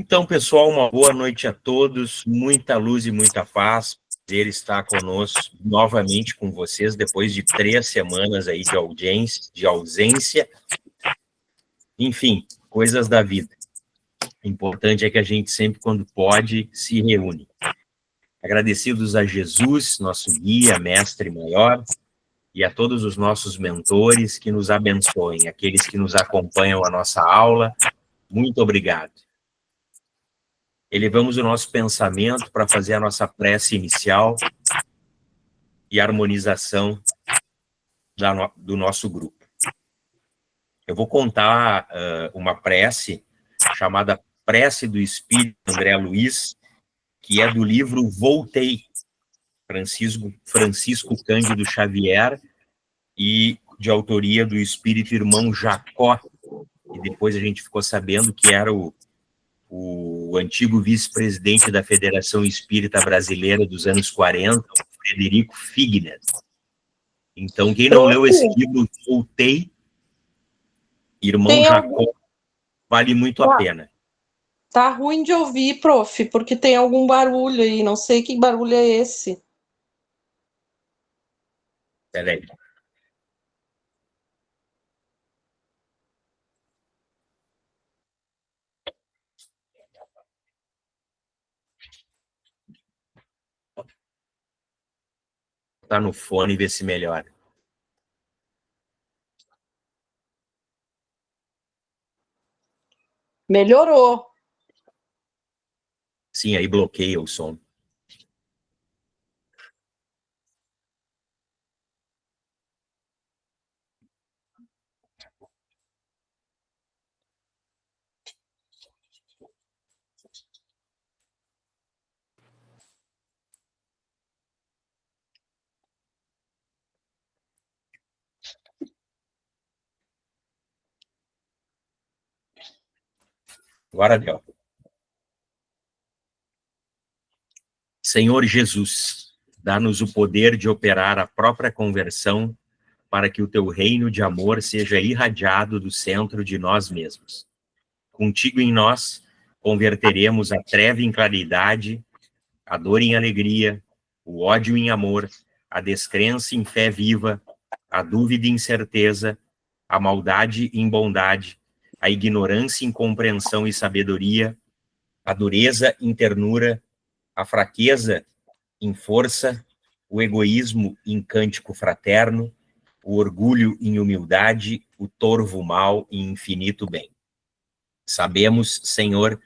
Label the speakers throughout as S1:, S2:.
S1: Então, pessoal, uma boa noite a todos, muita luz e muita paz. Prazer estar conosco novamente com vocês depois de 3 semanas aí de ausência. Enfim, coisas da vida. O importante é que a gente sempre, quando pode, se reúne. Agradecidos a Jesus, nosso guia, mestre maior, e a todos os nossos mentores que nos abençoem, aqueles que nos acompanham a nossa aula, muito obrigado. Elevamos o nosso pensamento para fazer a nossa prece inicial e harmonização do nosso grupo. Eu vou contar uma prece chamada Prece do Espírito André Luiz, que é do livro Voltei, Francisco Cândido Xavier, e de autoria do Espírito Irmão Jacó, e depois a gente ficou sabendo que era o antigo vice-presidente da Federação Espírita Brasileira dos anos 40, Frederico Figner. Então, quem não leu esse livro, Voltei, Irmão Jacó, vale muito a pena.
S2: Tá ruim de ouvir, prof, porque tem algum barulho aí, não sei que barulho é esse.
S1: Peraí. Tá no fone, ver se melhora.
S2: Melhorou.
S1: Sim, aí bloqueia o som. Agora deu. Senhor Jesus, dá-nos o poder de operar a própria conversão para que o teu reino de amor seja irradiado do centro de nós mesmos. Contigo em nós, converteremos a treva em claridade, a dor em alegria, o ódio em amor, a descrença em fé viva, a dúvida em certeza, a maldade em bondade, a ignorância em compreensão e sabedoria, a dureza em ternura, a fraqueza em força, o egoísmo em cântico fraterno, o orgulho em humildade, o torvo mal em infinito bem. Sabemos, Senhor,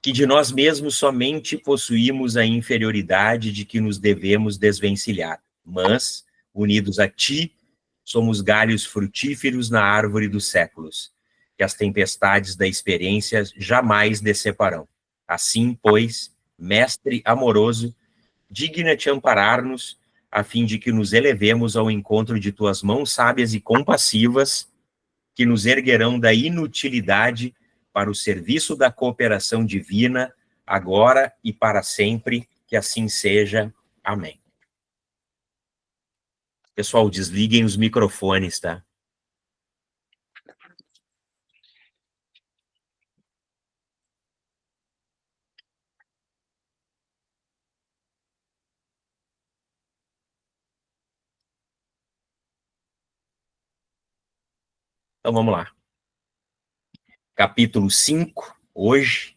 S1: que de nós mesmos somente possuímos a inferioridade de que nos devemos desvencilhar, mas, unidos a Ti, somos galhos frutíferos na árvore dos séculos, que as tempestades da experiência jamais deceparão. Assim, pois, Mestre amoroso, digna-te amparar-nos, a fim de que nos elevemos ao encontro de Tuas mãos sábias e compassivas, que nos erguerão da inutilidade para o serviço da cooperação divina, agora e para sempre, que assim seja. Amém. Pessoal, desliguem os microfones, tá? Então vamos lá. Capítulo 5, hoje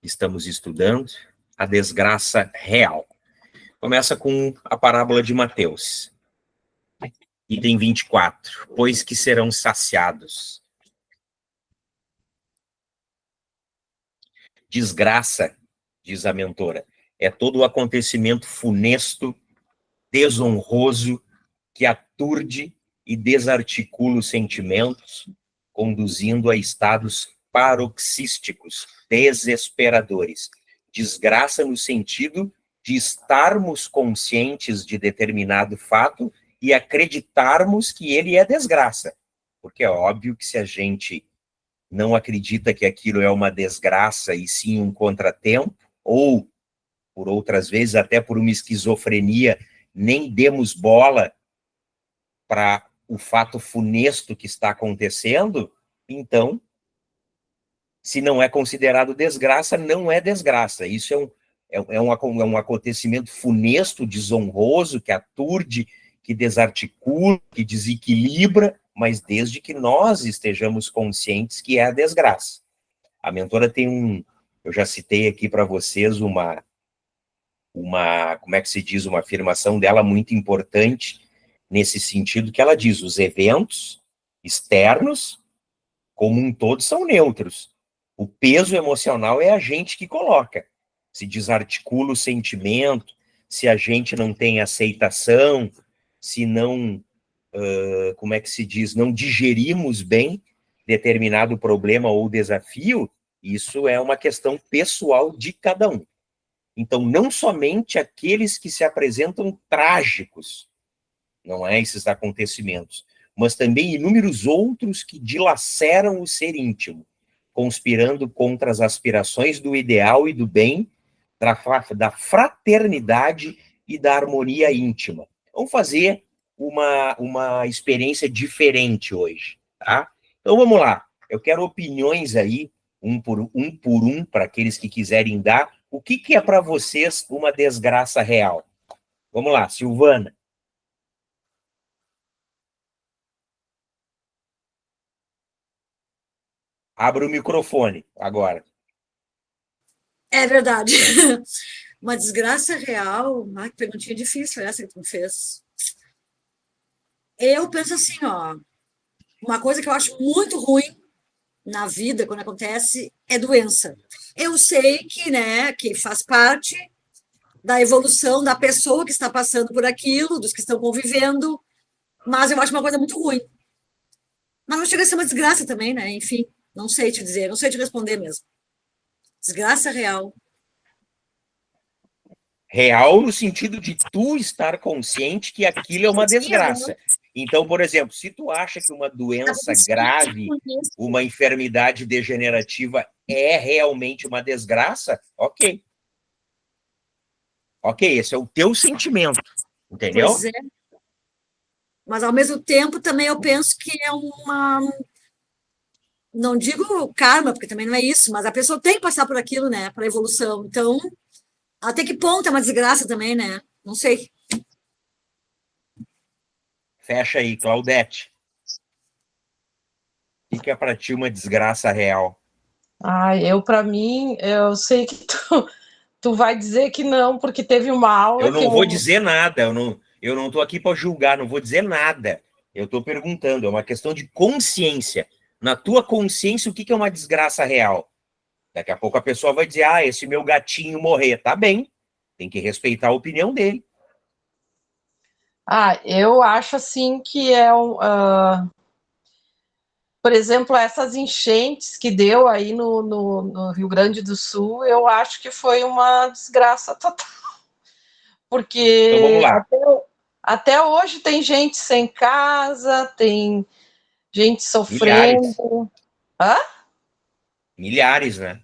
S1: estamos estudando a desgraça real. Começa com a parábola de Mateus. Item 24, pois que serão saciados. Desgraça, diz a mentora, é todo o acontecimento funesto, desonroso, que aturde e desarticula os sentimentos, conduzindo a estados paroxísticos, desesperadores. Desgraça no sentido de estarmos conscientes de determinado fato e acreditarmos que ele é desgraça. Porque é óbvio que se a gente não acredita que aquilo é uma desgraça e sim um contratempo, ou, por outras vezes, até por uma esquizofrenia, nem demos bola para o fato funesto que está acontecendo, então Se não é considerado desgraça, não é desgraça. Isso é um acontecimento funesto, desonroso, que aturde, que desarticula, que desequilibra, mas desde que nós estejamos conscientes que é a desgraça. A mentora tem eu já citei aqui para vocês como é que se diz, uma afirmação dela muito importante, nesse sentido que ela diz, os eventos externos, como um todo, são neutros. O peso emocional é a gente que coloca. Se desarticula o sentimento, se a gente não tem aceitação, se não, como é que se diz, não digerimos bem determinado problema ou desafio, isso é uma questão pessoal de cada um. Então, não somente aqueles que se apresentam trágicos, não é, esses acontecimentos, mas também inúmeros outros que dilaceram o ser íntimo, conspirando contra as aspirações do ideal e do bem, da fraternidade e da harmonia íntima. Vamos fazer uma experiência diferente hoje, tá? Então vamos lá. Eu quero opiniões aí, um por um, para aqueles que quiserem dar. O que é para vocês uma desgraça real? Vamos lá, Silvana. Abra o microfone agora.
S3: É verdade. Uma desgraça real. Ah, que perguntinha difícil essa que tu me fez. Eu penso assim, ó, uma coisa que eu acho muito ruim na vida, quando acontece, é doença. Eu sei que, né, que faz parte da evolução da pessoa que está passando por aquilo, dos que estão convivendo, mas eu acho uma coisa muito ruim. Mas não chega a ser uma desgraça também, né? Enfim, não sei te dizer, não sei te responder mesmo. Desgraça real.
S1: Real no sentido de tu estar consciente que aquilo é uma desgraça. Então, por exemplo, se tu acha que uma doença grave, uma enfermidade degenerativa é realmente uma desgraça, ok. Ok, esse é o teu sentimento, entendeu?
S3: Pois é. Mas, ao mesmo tempo, também eu penso que é uma... Não digo karma, porque também não é isso, mas a pessoa tem que passar por aquilo, né? Para evolução. Então, até que ponto é uma desgraça também, né? Não sei.
S1: Fecha aí, Claudete. O que é para ti uma desgraça real?
S2: Para mim, eu sei que tu vai dizer que não, porque teve uma aula
S1: eu
S2: que
S1: não vou dizer nada, eu não estou aqui para julgar, não vou dizer nada. Eu estou perguntando, é uma questão de consciência. Na tua consciência, o que é uma desgraça real? Daqui a pouco a pessoa vai dizer, esse meu gatinho morrer. Tá bem, tem que respeitar a opinião dele.
S2: Eu acho assim que por exemplo, essas enchentes que deu aí no Rio Grande do Sul, eu acho que foi uma desgraça total. Porque
S1: então, vamos lá.
S2: até hoje tem gente sem casa, tem gente
S1: Milhares.
S2: sofrendo. Hã?
S1: Milhares, né?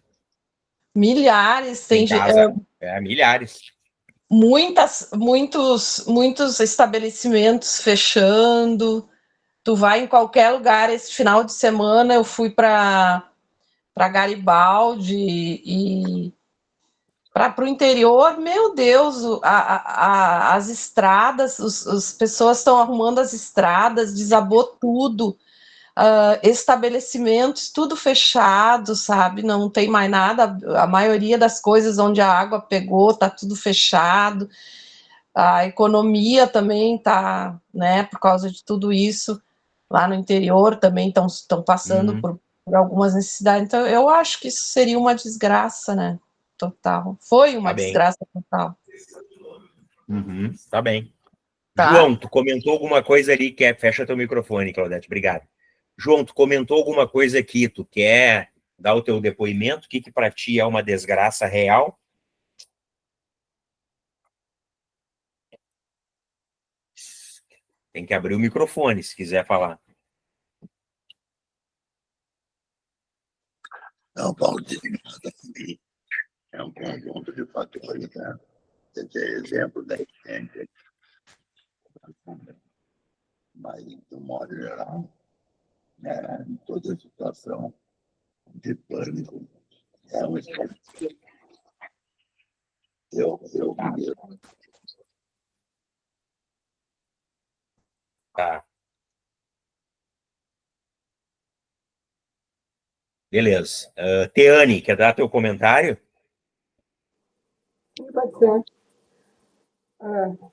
S2: Milhares,
S1: Sem casa. Milhares.
S2: Muitos estabelecimentos fechando. Tu vai em qualquer lugar. Esse final de semana eu fui para Garibaldi e para o interior. Meu Deus, as estradas, as pessoas estão arrumando as estradas, desabou tudo. Estabelecimentos, tudo fechado, sabe? Não tem mais nada. A maioria das coisas onde a água pegou, tá tudo fechado. A economia também tá, né? Por causa de tudo isso, lá no interior também estão passando por algumas necessidades. Então, eu acho que isso seria uma desgraça, né? Total. Foi uma desgraça total.
S1: Tá bem.
S2: Tá?
S1: João, tu comentou alguma coisa ali que fecha teu microfone, Claudete, obrigado. João, tu comentou alguma coisa aqui, tu quer dar o teu depoimento? O que para ti é uma desgraça real? Tem que abrir o microfone se quiser falar.
S4: Não, Paulo, é um conjunto de fatores, né? Esse é exemplo da enchente, mas, de um modo geral, né, em toda situação de pânico. É um estado. Eu
S1: Tá. Beleza. Teane, quer dar teu comentário?
S5: Pode ser.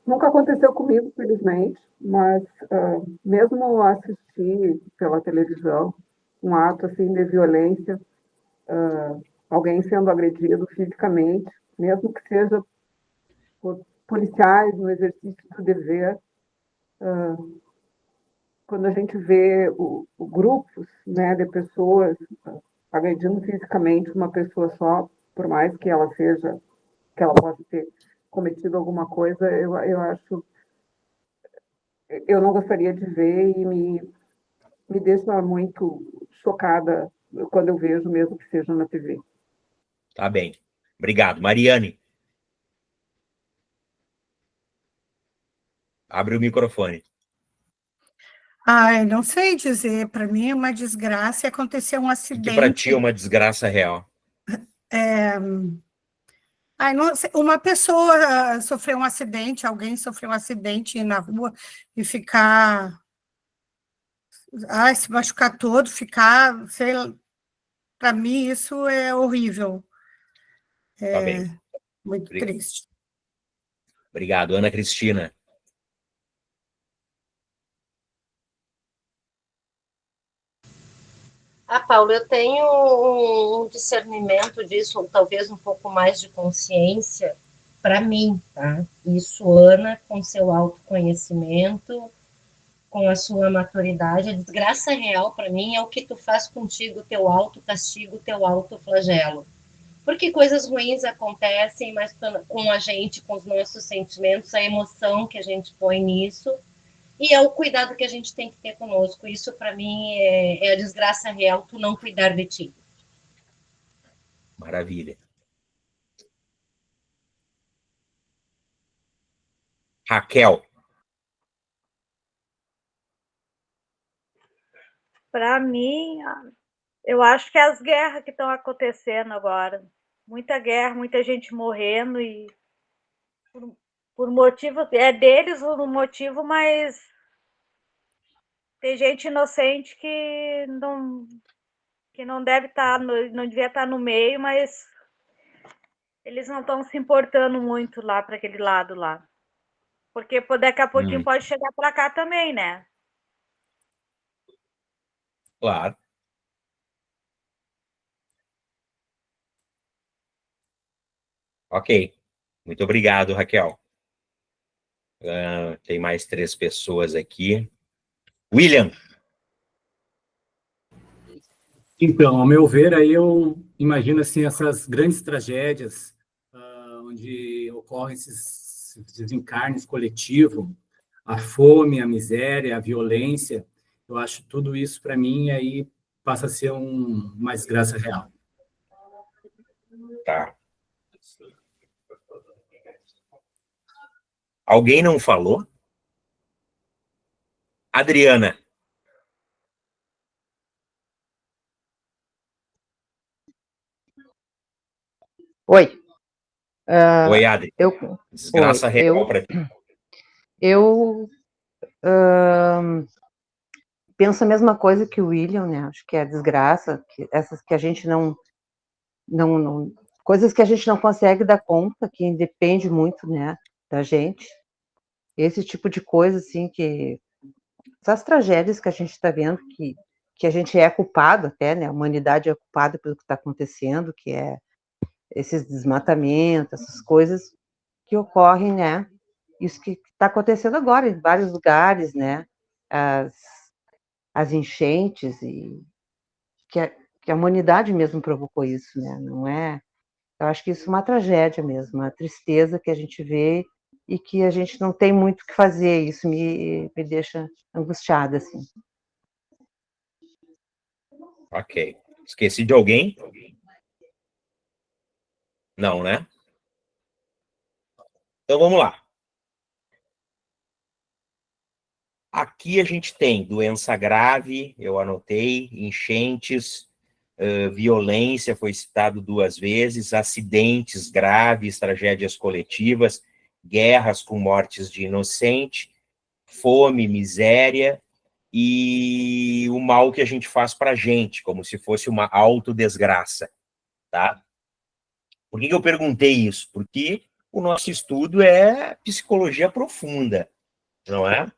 S5: Nunca aconteceu comigo, felizmente, mas mesmo assistir pela televisão um ato assim de violência, alguém sendo agredido fisicamente, mesmo que seja por policiais no exercício do dever, quando a gente vê grupos, né, de pessoas agredindo fisicamente uma pessoa só, por mais que ela possa ter cometido alguma coisa, eu acho, eu não gostaria de ver e me deixa muito chocada quando eu vejo, mesmo que seja na TV.
S1: Tá bem. Obrigado. Mariane. Abre o microfone.
S6: Ai, não sei dizer, para mim é uma desgraça e aconteceu um
S1: O que para ti é
S6: acidente.
S1: uma desgraça real?
S6: Ai, não sei, uma pessoa sofreu um acidente, alguém sofreu um acidente na rua e ficar, se machucar todo, ficar, sei lá, para mim isso é horrível,
S1: Tá bem.
S6: muito triste.
S1: Obrigado. Ana Cristina.
S7: Paulo, eu tenho um discernimento disso, ou talvez um pouco mais de consciência para mim, tá? Isso, Ana, com seu autoconhecimento, com a sua maturidade, a desgraça real para mim é o que tu faz contigo, teu autocastigo, teu autoflagelo. Porque coisas ruins acontecem, mas com a gente, com os nossos sentimentos, a emoção que a gente põe nisso, e é o cuidado que a gente tem que ter conosco. Isso, para mim, é a desgraça real, tu não cuidar de ti.
S1: Maravilha. Raquel.
S8: Para mim, eu acho que é as guerras que estão acontecendo agora. Muita guerra, muita gente morrendo e por motivo, é deles o motivo, mas tem gente inocente que não deve estar, não devia estar no meio, mas eles não estão se importando muito lá para aquele lado lá. Porque daqui a pouquinho pode chegar para cá também, né?
S1: Claro. Ok. Muito obrigado, Raquel. Tem mais 3 pessoas aqui. William.
S9: Então, ao meu ver, aí eu imagino assim, essas grandes tragédias onde ocorrem esses desencarnes coletivos, a fome, a miséria, a violência. Eu acho tudo isso, para mim, aí passa a ser uma desgraça real.
S1: Tá. Alguém não falou? Adriana.
S10: Oi.
S1: Oi, Adri. Desgraça real para ti.
S10: Eu penso a mesma coisa que o William, né? Acho que é a desgraça, essas que a gente não, coisas que a gente não consegue dar conta, que depende muito, né, da gente. Esse tipo de coisa, assim, que essas tragédias que a gente está vendo, que a gente é culpado até, né? A humanidade é culpada pelo que está acontecendo, que é esses desmatamentos, essas coisas que ocorrem, né? Isso que está acontecendo agora em vários lugares, né? As enchentes e que a humanidade mesmo provocou isso, né? Não é? Eu acho que isso é uma tragédia mesmo, uma tristeza que a gente vê e que a gente não tem muito o que fazer. Isso me deixa angustiada, assim.
S1: Ok. Esqueci de alguém? Não, né? Então vamos lá. Aqui a gente tem doença grave, eu anotei, enchentes, violência foi citado 2 vezes, acidentes graves, tragédias coletivas, guerras com mortes de inocente, fome, miséria e o mal que a gente faz para a gente, como se fosse uma autodesgraça, tá? Por que eu perguntei isso? Porque o nosso estudo é psicologia profunda, não é?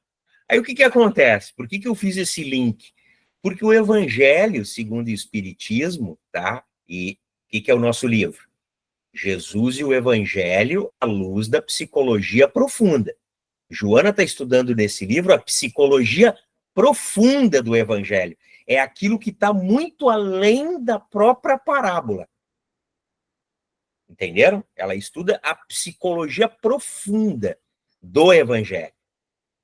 S1: Aí o que acontece? Por que eu fiz esse link? Porque o Evangelho, segundo o Espiritismo, tá? E o que é o nosso livro? Jesus e o Evangelho à luz da psicologia profunda. Joana está estudando nesse livro a psicologia profunda do Evangelho. É aquilo que está muito além da própria parábola. Entenderam? Ela estuda a psicologia profunda do Evangelho.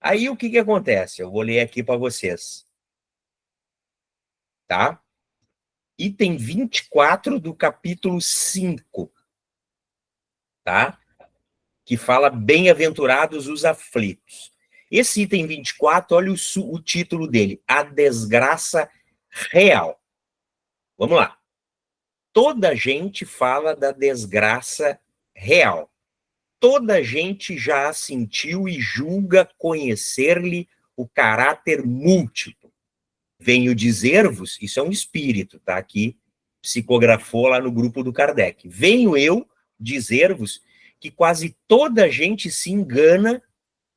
S1: Aí o que acontece? Eu vou ler aqui para vocês. Tá? Item 24 do capítulo 5. Tá? Que fala bem-aventurados os aflitos. Esse item 24, olha o título dele, a desgraça real. Vamos lá. Toda gente fala da desgraça real. Toda gente já a sentiu e julga conhecer-lhe o caráter múltiplo. Venho dizer-vos, isso é um espírito, tá? Aqui psicografou lá no grupo do Kardec. Venho eu dizer-vos que quase toda gente se engana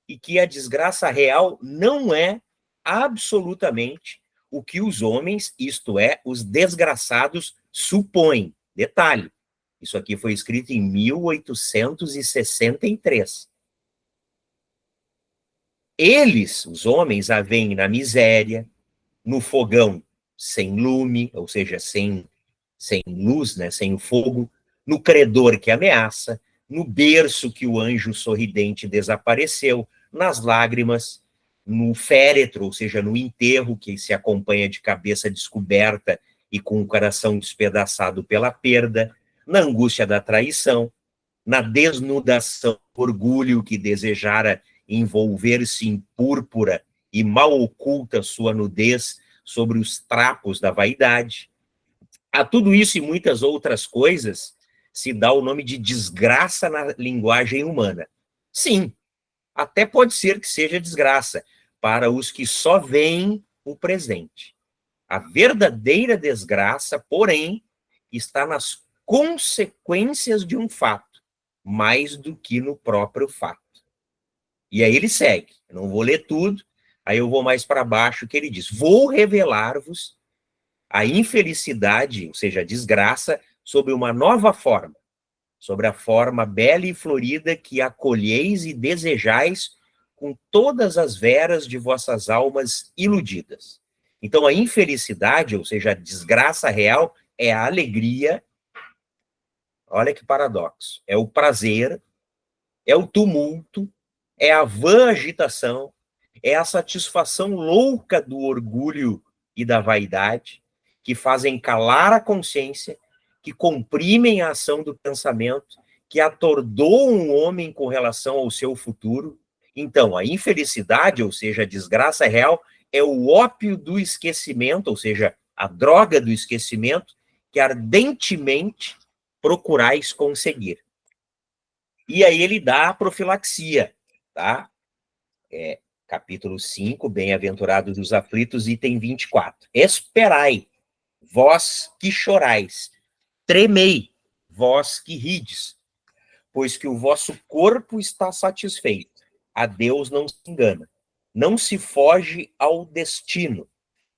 S1: e que a desgraça real não é absolutamente o que os homens, isto é, os desgraçados, supõem. Detalhe, isso aqui foi escrito em 1863. Eles, os homens, a veem na miséria, no fogão sem lume, ou seja, sem luz, né, sem o fogo, no credor que ameaça, no berço que o anjo sorridente desapareceu, nas lágrimas, no féretro, ou seja, no enterro que se acompanha de cabeça descoberta e com o coração despedaçado pela perda, na angústia da traição, na desnudação do orgulho que desejara envolver-se em púrpura e mal oculta sua nudez sobre os trapos da vaidade. A tudo isso e muitas outras coisas se dá o nome de desgraça na linguagem humana. Sim, até pode ser que seja desgraça para os que só veem o presente. A verdadeira desgraça, porém, está nas consequências de um fato, mais do que no próprio fato. E aí ele segue, eu não vou ler tudo, aí eu vou mais para baixo, que ele diz, vou revelar-vos a infelicidade, ou seja, a desgraça, sob uma nova forma, sobre a forma bela e florida que acolheis e desejais com todas as veras de vossas almas iludidas. Então, a infelicidade, ou seja, a desgraça real, é a alegria, olha que paradoxo, é o prazer, é o tumulto, é a vã agitação, é a satisfação louca do orgulho e da vaidade, que fazem calar a consciência, que comprimem a ação do pensamento, que atordoam um homem com relação ao seu futuro. Então, a infelicidade, ou seja, a desgraça real, é o ópio do esquecimento, ou seja, a droga do esquecimento, que ardentemente procurais conseguir. E aí ele dá a profilaxia, tá? Capítulo 5, Bem-aventurados os aflitos, item 24. Esperai, vós que chorais, tremei, vós que rides, pois que o vosso corpo está satisfeito. A Deus não se engana. Não se foge ao destino.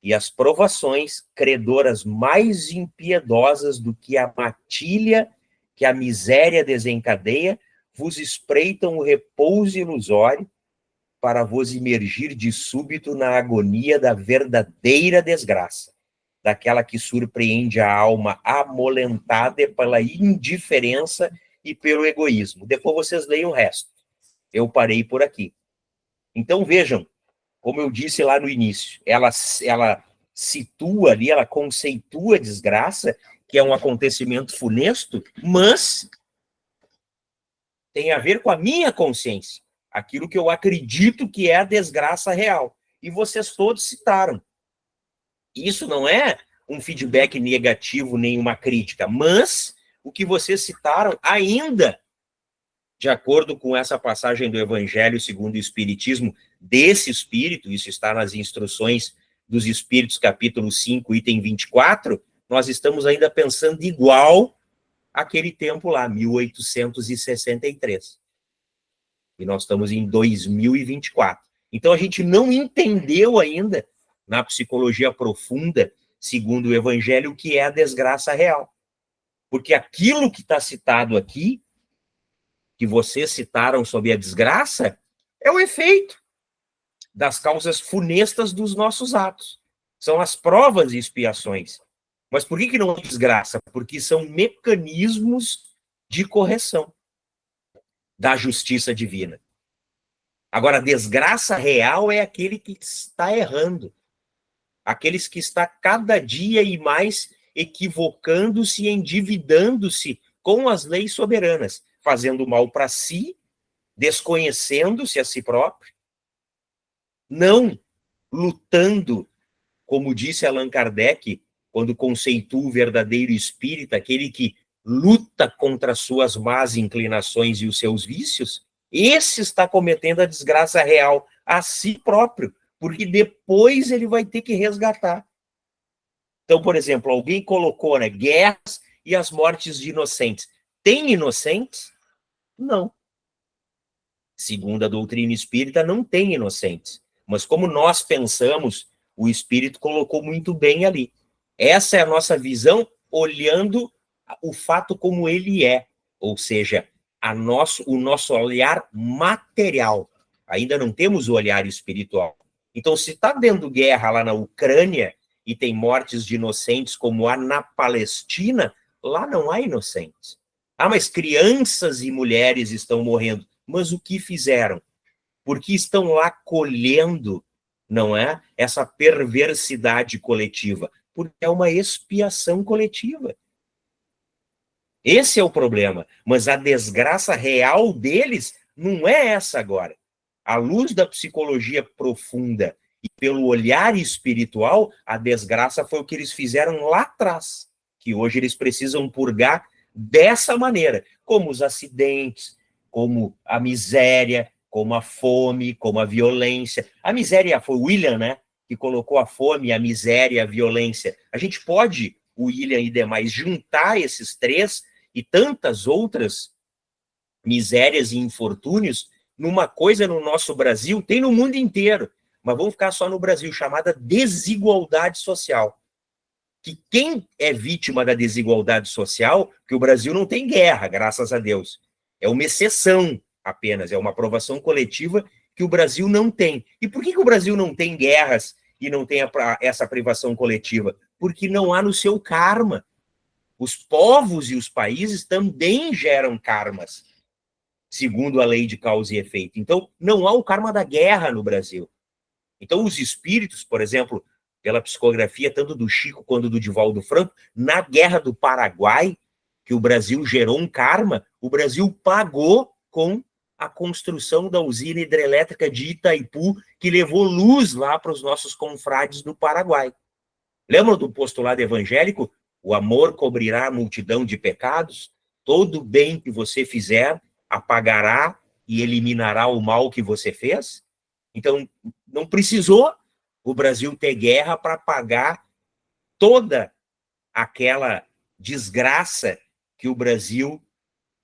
S1: E as provações, credoras mais impiedosas do que a matilha que a miséria desencadeia, vos espreitam o repouso ilusório para vos imergir de súbito na agonia da verdadeira desgraça, daquela que surpreende a alma amolentada pela indiferença e pelo egoísmo. Depois vocês leem o resto. Eu parei por aqui. Então vejam, como eu disse lá no início, ela situa ali, ela conceitua a desgraça, que é um acontecimento funesto, mas tem a ver com a minha consciência, aquilo que eu acredito que é a desgraça real. E vocês todos citaram. Isso não é um feedback negativo, nem uma crítica, mas o que vocês citaram ainda, de acordo com essa passagem do Evangelho segundo o Espiritismo, desse Espírito, isso está nas instruções dos Espíritos, capítulo 5, item 24, nós estamos ainda pensando igual àquele tempo lá, 1863. E nós estamos em 2024. Então, a gente não entendeu ainda, na psicologia profunda, segundo o Evangelho, o que é a desgraça real. Porque aquilo que está citado aqui, que vocês citaram sobre a desgraça, é o efeito das causas funestas dos nossos atos. São as provas e expiações. Mas por que não é desgraça? Porque são mecanismos de correção da justiça divina. Agora, a desgraça real é aquele que está errando. Aqueles que está cada dia e mais equivocando-se e endividando-se com as leis soberanas, fazendo mal para si, desconhecendo-se a si próprio, não lutando, como disse Allan Kardec, quando conceitua o verdadeiro espírita, aquele que luta contra as suas más inclinações e os seus vícios, esse está cometendo a desgraça real a si próprio, porque depois ele vai ter que resgatar. Então, por exemplo, alguém colocou, né, guerras e as mortes de inocentes. Tem inocentes? Não. Segundo a doutrina espírita, não tem inocentes. Mas como nós pensamos, o espírito colocou muito bem ali. Essa é a nossa visão, olhando o fato como ele é, ou seja, o nosso olhar material. Ainda não temos o olhar espiritual. Então, se está dando guerra lá na Ucrânia e tem mortes de inocentes como há na Palestina, lá não há inocentes. Ah, mas crianças e mulheres estão morrendo. Mas o que fizeram? Porque estão lá colhendo, não é? Essa perversidade coletiva. Porque é uma expiação coletiva. Esse é o problema. Mas a desgraça real deles não é essa agora. À luz da psicologia profunda e pelo olhar espiritual, a desgraça foi o que eles fizeram lá atrás, que hoje eles precisam purgar dessa maneira, como os acidentes, como a miséria, como a fome, como a violência. A miséria foi o William, né, que colocou a fome, a miséria e a violência. A gente pode, o William e demais, juntar esses três e tantas outras misérias e infortúnios numa coisa no nosso Brasil, tem no mundo inteiro, mas vamos ficar só no Brasil, chamada desigualdade social. Que quem é vítima da desigualdade social, que o Brasil não tem guerra, graças a Deus, é uma exceção apenas, é uma aprovação coletiva que o Brasil não tem. E por que o Brasil não tem guerras e não tem essa privação coletiva? Porque não há no seu karma. Os povos e os países também geram karmas, segundo a lei de causa e efeito. Então, não há o karma da guerra no Brasil. Então, os espíritos, por exemplo, pela psicografia, tanto do Chico quanto do Divaldo Franco, na Guerra do Paraguai, que o Brasil gerou um karma, o Brasil pagou com a construção da usina hidrelétrica de Itaipu, que levou luz lá para os nossos confrades do Paraguai. Lembram do postulado evangélico? O amor cobrirá a multidão de pecados, todo bem que você fizer apagará e eliminará o mal que você fez. Então, não precisou o Brasil ter guerra para pagar toda aquela desgraça que o Brasil,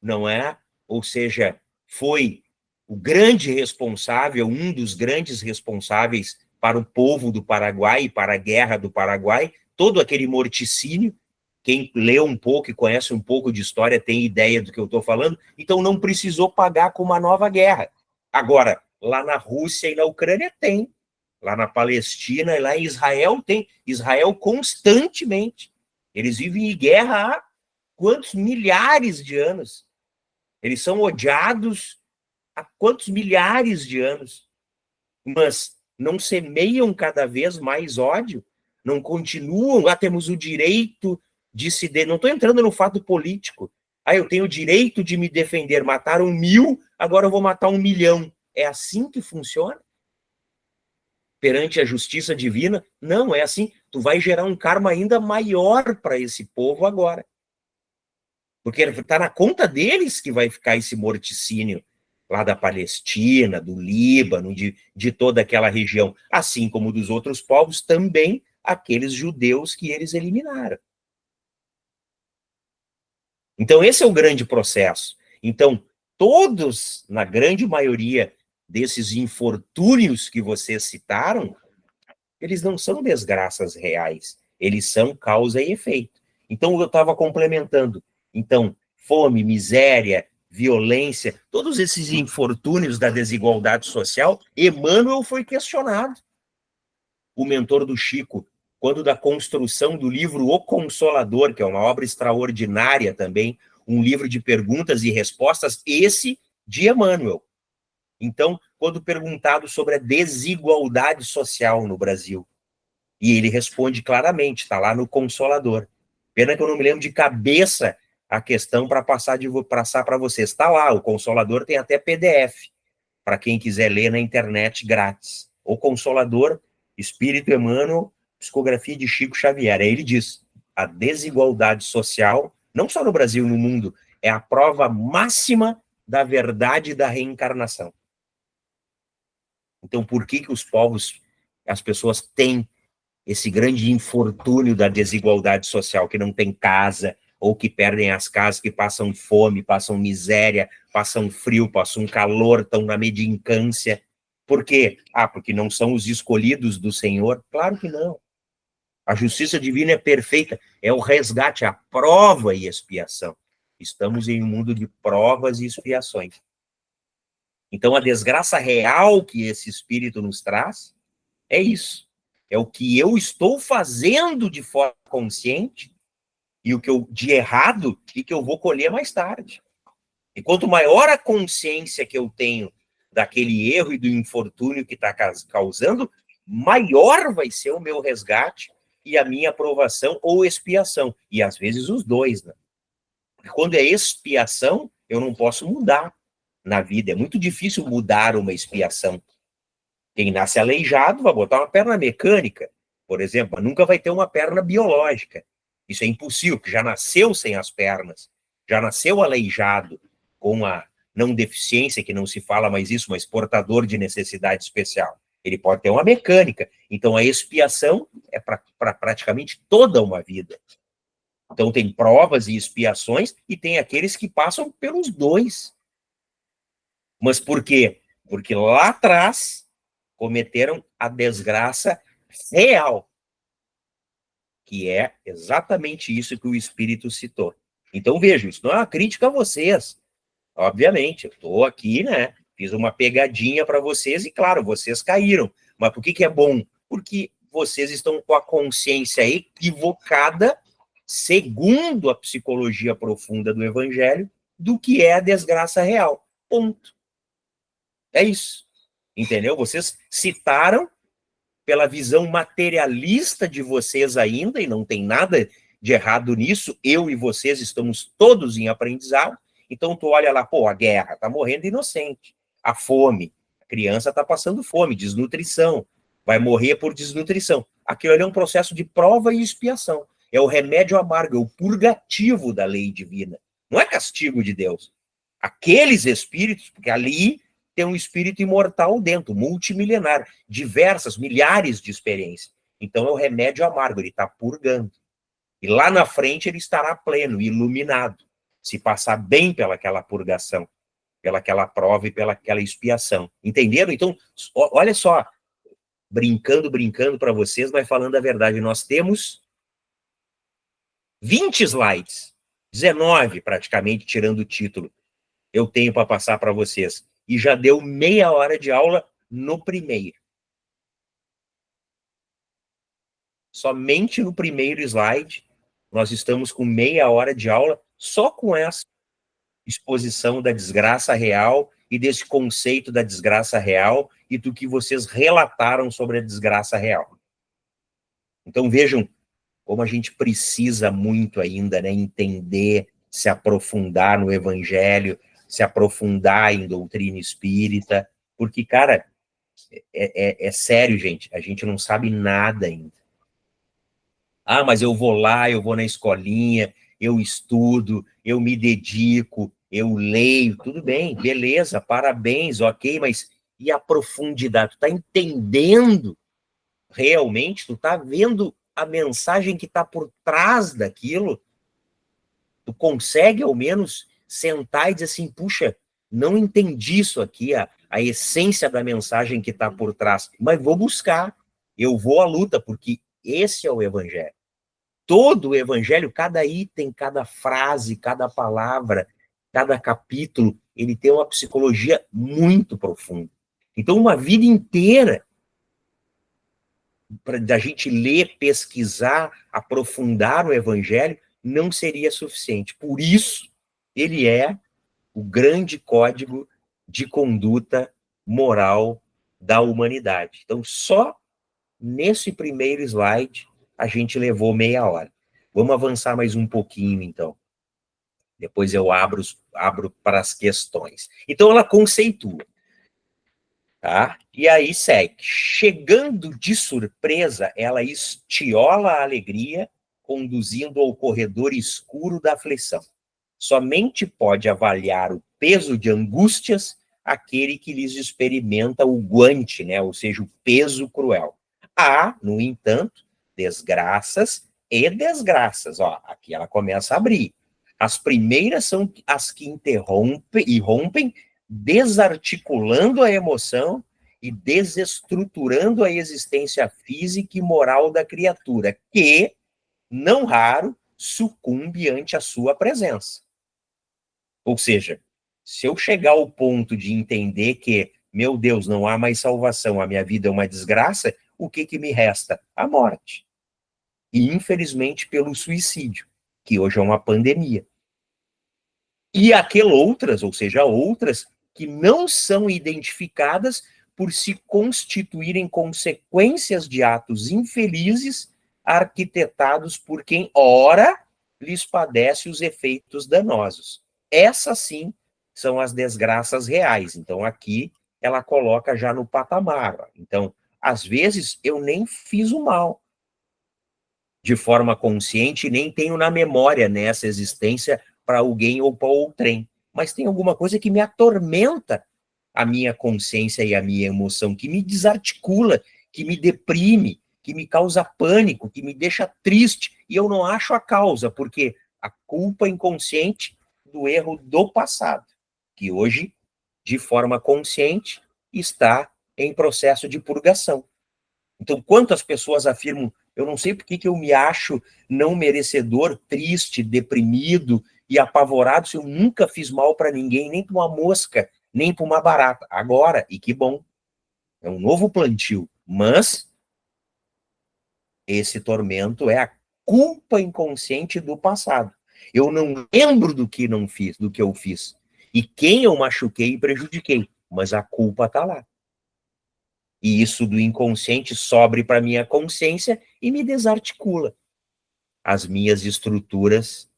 S1: não é? Ou seja, foi o grande responsável, um dos grandes responsáveis para o povo do Paraguai, para a guerra do Paraguai, todo aquele morticínio. Quem lê um pouco e conhece um pouco de história tem ideia do que eu estou falando. Então, não precisou pagar com uma nova guerra. Agora, lá na Rússia e na Ucrânia tem. Lá na Palestina e lá em Israel tem. Israel constantemente. Eles vivem em guerra há quantos milhares de anos? Eles são odiados há quantos milhares de anos? Mas não semeiam cada vez mais ódio? Não continuam? Lá temos o direito de se... Não estou entrando no fato político. Ah, eu tenho o direito de me defender. Mataram 1000, agora eu vou matar 1 milhão. É assim que funciona? Perante a justiça divina? Não, é assim. tu vai gerar um karma ainda maior para esse povo agora. Porque está na conta deles que vai ficar esse morticínio lá da Palestina, do Líbano, de toda aquela região, assim como dos outros povos, também aqueles judeus que eles eliminaram. Então, esse é o grande processo. Então, todos, na grande maioria desses infortúnios que vocês citaram, eles não são desgraças reais, eles são causa e efeito. Então, eu estava complementando. Então, fome, miséria, violência, todos esses infortúnios da desigualdade social, Emmanuel foi questionado. O mentor do Chico, quando da construção do livro O Consolador, que é uma obra extraordinária também, um livro de perguntas e respostas, esse de Emmanuel. Então, quando perguntado sobre a desigualdade social no Brasil, e ele responde claramente, está lá no Consolador. Pena que eu não me lembro de cabeça a questão para passar para vocês. Está lá, o Consolador tem até PDF, para quem quiser ler na internet grátis. O Consolador, Espírito Emmanuel, psicografia de Chico Xavier. Aí ele diz, a desigualdade social, não só no Brasil, no mundo, é a prova máxima da verdade da reencarnação. Então, por que os povos, as pessoas têm esse grande infortúnio da desigualdade social, que não tem casa, ou que perdem as casas, que passam fome, passam miséria, passam frio, passam calor, estão na mendicância? Por quê? Porque não são os escolhidos do Senhor? Claro que não. A justiça divina é perfeita, é o resgate, a prova e expiação. Estamos em um mundo de provas e expiações. Então, a desgraça real que esse espírito nos traz é isso. É o que eu estou fazendo de forma consciente e o que eu de errado e que eu vou colher mais tarde. E quanto maior a consciência que eu tenho daquele erro e do infortúnio que está causando, maior vai ser o meu resgate e a minha aprovação ou expiação. E às vezes os dois, né? Porque quando é expiação, eu não posso mudar na vida. É muito difícil mudar uma expiação. Quem nasce aleijado vai botar uma perna mecânica, por exemplo, mas nunca vai ter uma perna biológica. Isso é impossível, porque já nasceu sem as pernas, já nasceu aleijado, com a não deficiência, que não se fala mais isso, mas portador de necessidade especial. Ele pode ter uma mecânica. Então, a expiação é para praticamente toda uma vida. Então, tem provas e expiações, e tem aqueles que passam pelos dois. Mas por quê? Porque lá atrás cometeram a desgraça real, que é exatamente isso que o Espírito citou. Então, vejam, isso não é uma crítica a vocês. Obviamente, eu estou aqui, né? Fiz uma pegadinha para vocês e, claro, vocês caíram. Mas por que é bom? Porque vocês estão com a consciência equivocada, segundo a psicologia profunda do Evangelho, do que é a desgraça real. Ponto. É isso. Entendeu? Vocês citaram pela visão materialista de vocês ainda, e não tem nada de errado nisso, eu e vocês estamos todos em aprendizado. Então tu olha lá, a guerra, tá morrendo inocente. A fome, a criança tá passando fome, desnutrição, vai morrer por desnutrição. Aquilo ali é um processo de prova e expiação. É o remédio amargo, é o purgativo da lei divina. Não é castigo de Deus. Aqueles espíritos, porque ali tem um espírito imortal dentro, multimilenar, diversas, milhares de experiências. Então é o remédio amargo, ele está purgando. E lá na frente ele estará pleno, iluminado, se passar bem pelaquela purgação, pelaquela prova e pelaquela expiação. Entenderam? Então, olha só, brincando para vocês, mas falando a verdade, nós temos 20 slides, 19 praticamente, tirando o título, eu tenho para passar para vocês. E já deu meia hora de aula no primeiro. Somente no primeiro slide, nós estamos com meia hora de aula só com essa exposição da desgraça real e desse conceito da desgraça real e do que vocês relataram sobre a desgraça real. Então vejam como a gente precisa muito ainda, né, entender, se aprofundar no Evangelho, se aprofundar em doutrina espírita, porque, cara, é sério, gente, a gente não sabe nada ainda. Ah, mas eu vou lá, eu vou na escolinha, eu estudo, eu me dedico, eu leio, tudo bem, beleza, parabéns, ok, mas e a profundidade? Tu tá entendendo realmente? Tu tá vendo a mensagem que tá por trás daquilo? Tu consegue, ao menos, sentar e dizer assim, puxa, não entendi isso aqui, a essência da mensagem que está por trás, mas vou buscar, eu vou à luta, porque esse é o evangelho. Todo o evangelho, cada item, cada frase, cada palavra, cada capítulo, ele tem uma psicologia muito profunda. Então, uma vida inteira para a gente ler, pesquisar, aprofundar o evangelho, não seria suficiente. Por isso, ele é o grande código de conduta moral da humanidade. Então, só nesse primeiro slide, a gente levou meia hora. Vamos avançar mais um pouquinho, então. Depois eu abro para as questões. Então, ela conceitua. Tá? E aí segue. Chegando de surpresa, ela estiola a alegria, conduzindo ao corredor escuro da aflição. Somente pode avaliar o peso de angústias aquele que lhes experimenta o guante, né? Ou seja, o peso cruel. Há, no entanto, desgraças e desgraças. Ó, aqui ela começa a abrir. As primeiras são as que interrompem e rompem, desarticulando a emoção e desestruturando a existência física e moral da criatura, que, não raro, sucumbe ante a sua presença. Ou seja, se eu chegar ao ponto de entender que, meu Deus, não há mais salvação, a minha vida é uma desgraça, o que me resta? A morte. E, infelizmente, pelo suicídio, que hoje é uma pandemia. E outras, ou seja, outras que não são identificadas por se constituírem consequências de atos infelizes arquitetados por quem, ora, lhes padece os efeitos danosos. Essas, sim, são as desgraças reais. Então, aqui, ela coloca já no patamar. Então, às vezes, eu nem fiz o mal de forma consciente, nem tenho na memória nessa existência para alguém ou para outrem. Mas tem alguma coisa que me atormenta a minha consciência e a minha emoção, que me desarticula, que me deprime, que me causa pânico, que me deixa triste, e eu não acho a causa, porque a culpa inconsciente do erro do passado, que hoje, de forma consciente, está em processo de purgação. Então, quantas pessoas afirmam, eu não sei por que eu me acho não merecedor, triste, deprimido e apavorado se eu nunca fiz mal para ninguém, nem para uma mosca, nem para uma barata. Agora, e que bom, é um novo plantio, mas esse tormento é a culpa inconsciente do passado. Eu não lembro do que não fiz, do que eu fiz, e quem eu machuquei e prejudiquei, mas a culpa está lá. E isso do inconsciente sobe para minha consciência e me desarticula as minhas estruturas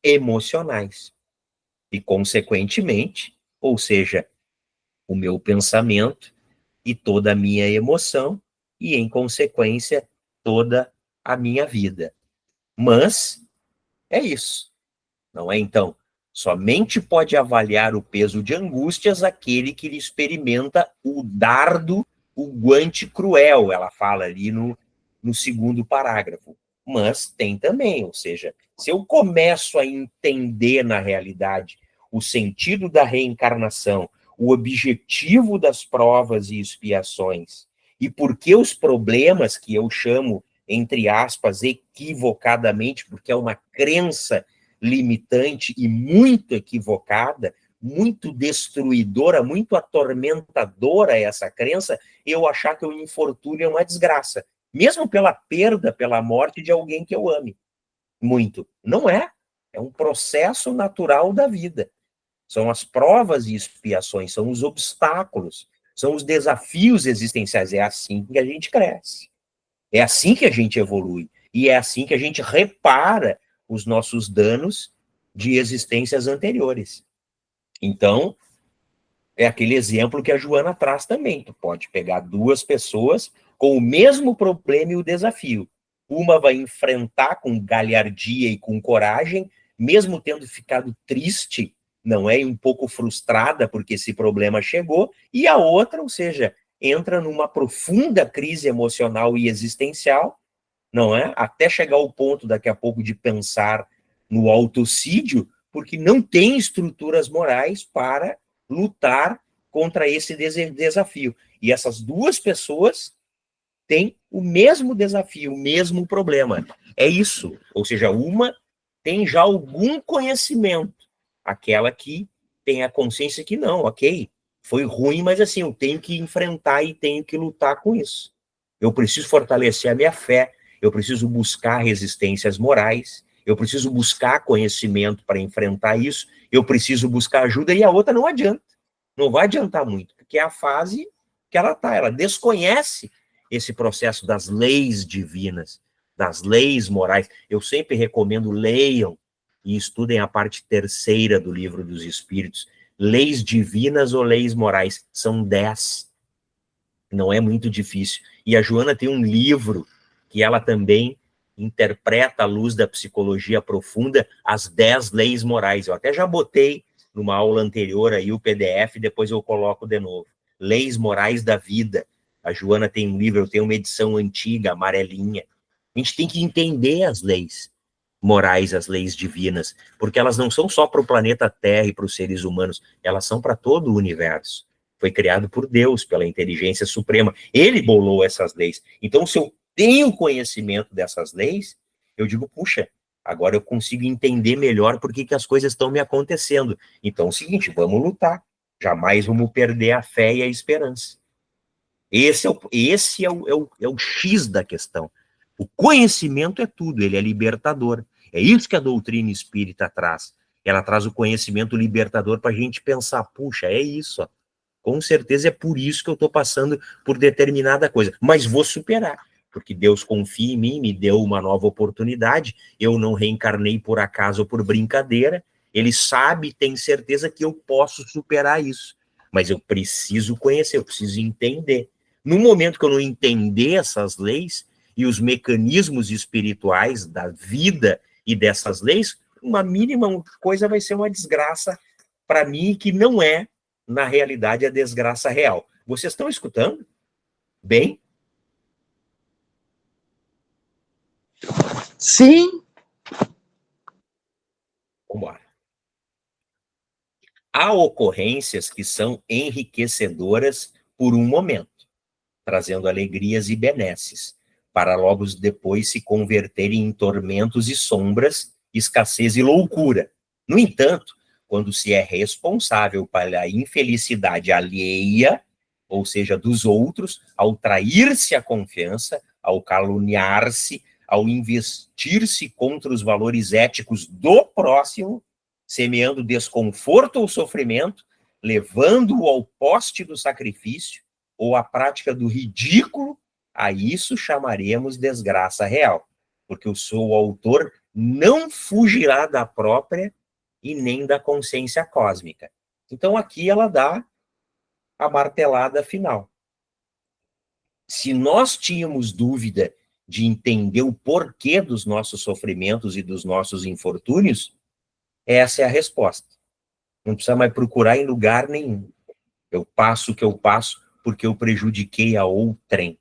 S1: emocionais. E, consequentemente, ou seja, o meu pensamento e toda a minha emoção e, em consequência, toda a minha vida. Mas é isso. Não é, então? Somente pode avaliar o peso de angústias aquele que experimenta o dardo, o guante cruel, ela fala ali no segundo parágrafo. Mas tem também, ou seja, se eu começo a entender na realidade o sentido da reencarnação, o objetivo das provas e expiações, e por que os problemas que eu chamo, entre aspas, equivocadamente, porque é uma crença limitante e muito equivocada, muito destruidora, muito atormentadora essa crença, eu achar que o infortúnio é uma desgraça, mesmo pela perda, pela morte de alguém que eu ame muito. Não é. É um processo natural da vida. São as provas e expiações, são os obstáculos, são os desafios existenciais. É assim que a gente cresce. É assim que a gente evolui. E é assim que a gente repara os nossos danos de existências anteriores. Então, é aquele exemplo que a Joana traz também. Tu pode pegar duas pessoas com o mesmo problema e o desafio. Uma vai enfrentar com galhardia e com coragem, mesmo tendo ficado triste, não é? E um pouco frustrada porque esse problema chegou, e a outra, ou seja, entra numa profunda crise emocional e existencial, não é? Até chegar ao ponto, daqui a pouco, de pensar no autocídio, porque não tem estruturas morais para lutar contra esse desafio. E essas duas pessoas têm o mesmo desafio, o mesmo problema. É isso. Ou seja, uma tem já algum conhecimento, aquela que tem a consciência que não, ok, foi ruim, mas assim, eu tenho que enfrentar e tenho que lutar com isso. Eu preciso fortalecer a minha fé, eu preciso buscar resistências morais, eu preciso buscar conhecimento para enfrentar isso, eu preciso buscar ajuda, e a outra não adianta. Não vai adiantar muito, porque é a fase que ela está, ela desconhece esse processo das leis divinas, das leis morais. Eu sempre recomendo, leiam e estudem a parte terceira do Livro dos Espíritos. Leis divinas ou leis morais? São 10. Não é muito difícil. E a Joana tem um livro que ela também interpreta à luz da psicologia profunda, as 10 leis morais. Eu até já botei numa aula anterior aí o PDF, depois eu coloco de novo. Leis Morais da Vida. A Joana tem um livro, eu tenho uma edição antiga, amarelinha. A gente tem que entender as leis morais, as leis divinas, porque elas não são só para o planeta Terra e para os seres humanos, elas são para todo o universo. Foi criado por Deus, pela inteligência suprema. Ele bolou essas leis. Então, se eu tenho conhecimento dessas leis, eu digo, puxa, agora eu consigo entender melhor por que as coisas estão me acontecendo. Então, é o seguinte, vamos lutar. Jamais vamos perder a fé e a esperança. Esse é o X da questão. O conhecimento é tudo, ele é libertador. É isso que a doutrina espírita traz. Ela traz o conhecimento libertador para a gente pensar, puxa, é isso, ó. Com certeza é por isso que eu estou passando por determinada coisa, mas vou superar, porque Deus confia em mim, me deu uma nova oportunidade, eu não reencarnei por acaso ou por brincadeira, ele sabe, tem certeza que eu posso superar isso, mas eu preciso conhecer, eu preciso entender. No momento que eu não entender essas leis e os mecanismos espirituais da vida e dessas leis, uma mínima coisa vai ser uma desgraça para mim, que não é, na realidade, a desgraça real. Vocês estão escutando? Bem?
S2: Sim.
S1: Vamos embora. Há ocorrências que são enriquecedoras por um momento, trazendo alegrias e benesses, para logo depois se converterem em tormentos e sombras, escassez e loucura. No entanto, quando se é responsável pela infelicidade alheia, ou seja, dos outros, ao trair-se a confiança, ao caluniar-se, ao investir-se contra os valores éticos do próximo, semeando desconforto ou sofrimento, levando-o ao poste do sacrifício ou à prática do ridículo, a isso chamaremos desgraça real, porque o seu autor não fugirá da própria e nem da consciência cósmica. Então aqui ela dá a martelada final. Se nós tínhamos dúvida de entender o porquê dos nossos sofrimentos e dos nossos infortúnios, essa é a resposta. Não precisa mais procurar em lugar nenhum. Eu passo o que eu passo porque eu prejudiquei a outrem,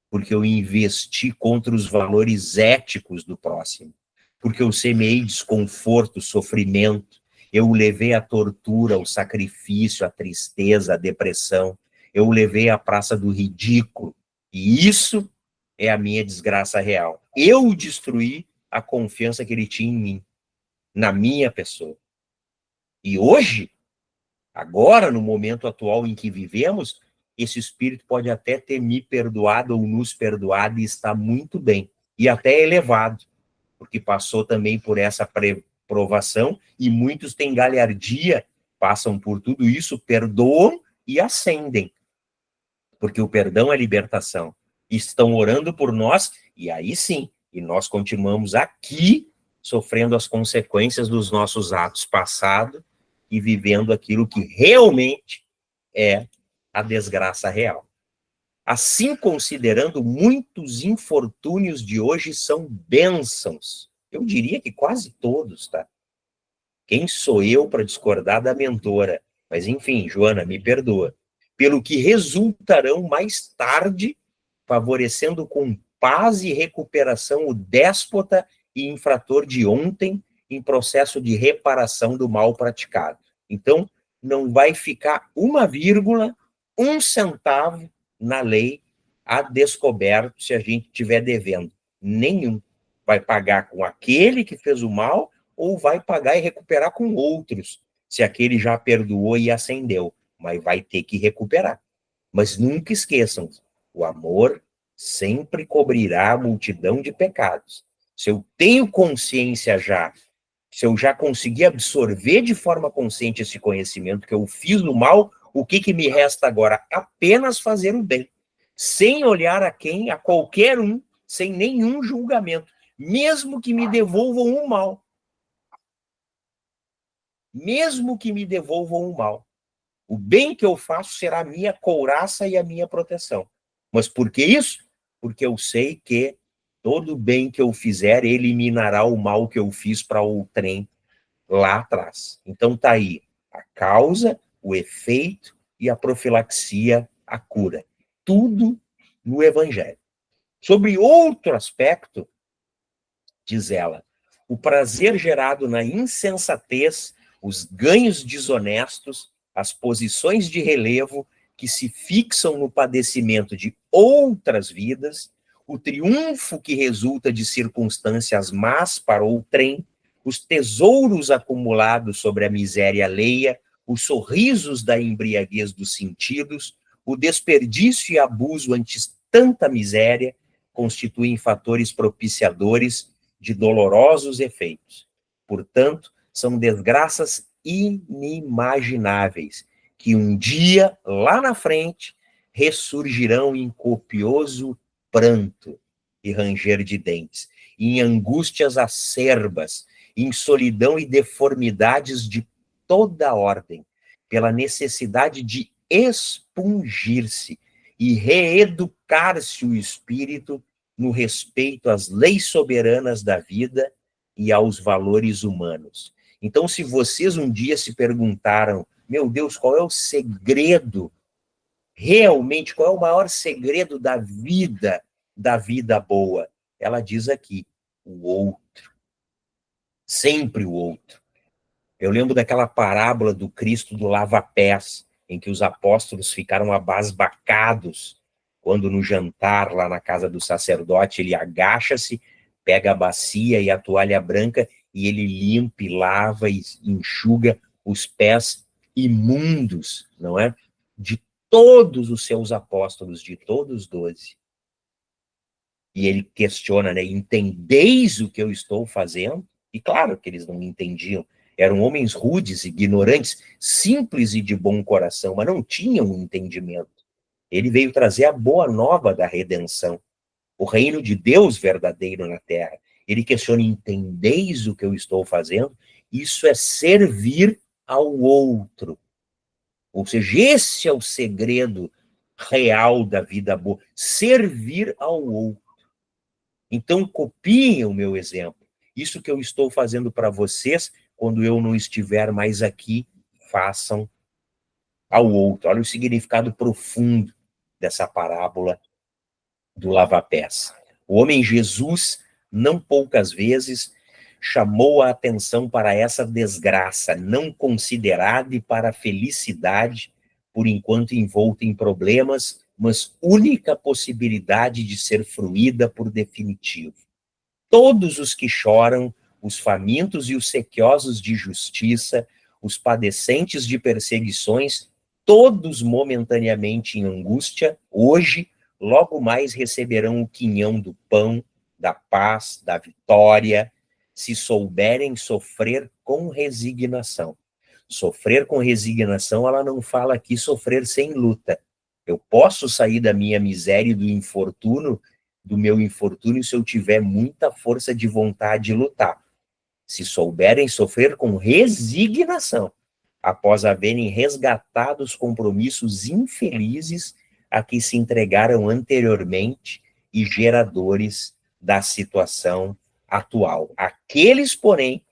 S1: porque eu investi contra os valores éticos do próximo, porque eu semeei desconforto, sofrimento, eu o levei à tortura, ao sacrifício, à tristeza, à depressão, eu o levei à praça do ridículo, e isso é a minha desgraça real. Eu destruí a confiança que ele tinha em mim, na minha pessoa. E hoje, agora, no momento atual em que vivemos, esse espírito pode até ter me perdoado ou nos perdoado e está muito bem, e até elevado, porque passou também por essa provação, e muitos têm galhardia, passam por tudo isso, perdoam e ascendem, porque o perdão é libertação. Estão orando por nós, e aí sim, e nós continuamos aqui, sofrendo as consequências dos nossos atos passados, e vivendo aquilo que realmente é a desgraça real. Assim considerando, muitos infortúnios de hoje são bênçãos. Eu diria que quase todos, tá? Quem sou eu para discordar da mentora? Mas enfim, Joana, me perdoa. Pelo que resultarão mais tarde, favorecendo com paz e recuperação o déspota e infrator de ontem em processo de reparação do mal praticado. Então, não vai ficar uma vírgula, um centavo na lei a descoberto se a gente estiver devendo. Nenhum. Vai pagar com aquele que fez o mal ou vai pagar e recuperar com outros, se aquele já perdoou e ascendeu. Mas vai ter que recuperar. Mas nunca esqueçam, o amor sempre cobrirá a multidão de pecados. Se eu tenho consciência já, se eu já consegui absorver de forma consciente esse conhecimento que eu fiz o mal, o que me resta agora? Apenas fazer o bem, sem olhar a quem, a qualquer um, sem nenhum julgamento, mesmo que me devolvam o mal. Mesmo que me devolvam o mal. O bem que eu faço será a minha couraça e a minha proteção. Mas por que isso? Porque eu sei que todo bem que eu fizer eliminará o mal que eu fiz para outrem lá atrás. Então tá aí a causa, o efeito e a profilaxia, a cura. Tudo no Evangelho. Sobre outro aspecto, diz ela, o prazer gerado na insensatez, os ganhos desonestos, as posições de relevo que se fixam no padecimento de outras vidas, o triunfo que resulta de circunstâncias más para outrem, os tesouros acumulados sobre a miséria alheia, os sorrisos da embriaguez dos sentidos, o desperdício e abuso ante tanta miséria, constituem fatores propiciadores de dolorosos efeitos. Portanto, são desgraças inimagináveis, que um dia, lá na frente, ressurgirão em copioso pranto e ranger de dentes, em angústias acerbas, em solidão e deformidades de toda ordem, pela necessidade de expungir-se e reeducar-se o espírito no respeito às leis soberanas da vida e aos valores humanos. Então, se vocês um dia se perguntaram, meu Deus, qual é o segredo, realmente, qual é o maior segredo da vida boa? Ela diz aqui, o outro. Sempre o outro. Eu lembro daquela parábola do Cristo do lava-pés, em que os apóstolos ficaram abasbacados, quando no jantar, lá na casa do sacerdote, ele agacha-se, pega a bacia e a toalha branca, e ele limpa, lava e enxuga os pés imundos, não é? De todos os seus apóstolos, de todos os 12. E ele questiona, né? Entendeis o que eu estou fazendo? E claro que eles não entendiam. Eram homens rudes, ignorantes, simples e de bom coração, mas não tinham entendimento. Ele veio trazer a boa nova da redenção, o reino de Deus verdadeiro na terra. Ele questiona, entendeis o que eu estou fazendo? Isso é servir ao outro. Ou seja, esse é o segredo real da vida boa, servir ao outro. Então, copiem o meu exemplo. Isso que eu estou fazendo para vocês, quando eu não estiver mais aqui, façam ao outro. Olha o significado profundo dessa parábola do lava-pés. O homem Jesus, não poucas vezes, chamou a atenção para essa desgraça não considerada e para a felicidade, por enquanto envolta em problemas, mas única possibilidade de ser fruída por definitivo. Todos os que choram, os famintos e os sequiosos de justiça, os padecentes de perseguições, todos momentaneamente em angústia, hoje, logo mais receberão o quinhão do pão, da paz, da vitória, se souberem sofrer com resignação. Sofrer com resignação, ela não fala aqui sofrer sem luta. Eu posso sair da minha miséria e do meu infortúnio, se eu tiver muita força de vontade de lutar. Se souberem sofrer com resignação, após haverem resgatado os compromissos infelizes a que se entregaram anteriormente e geradores da situação atual. Aqueles, porém,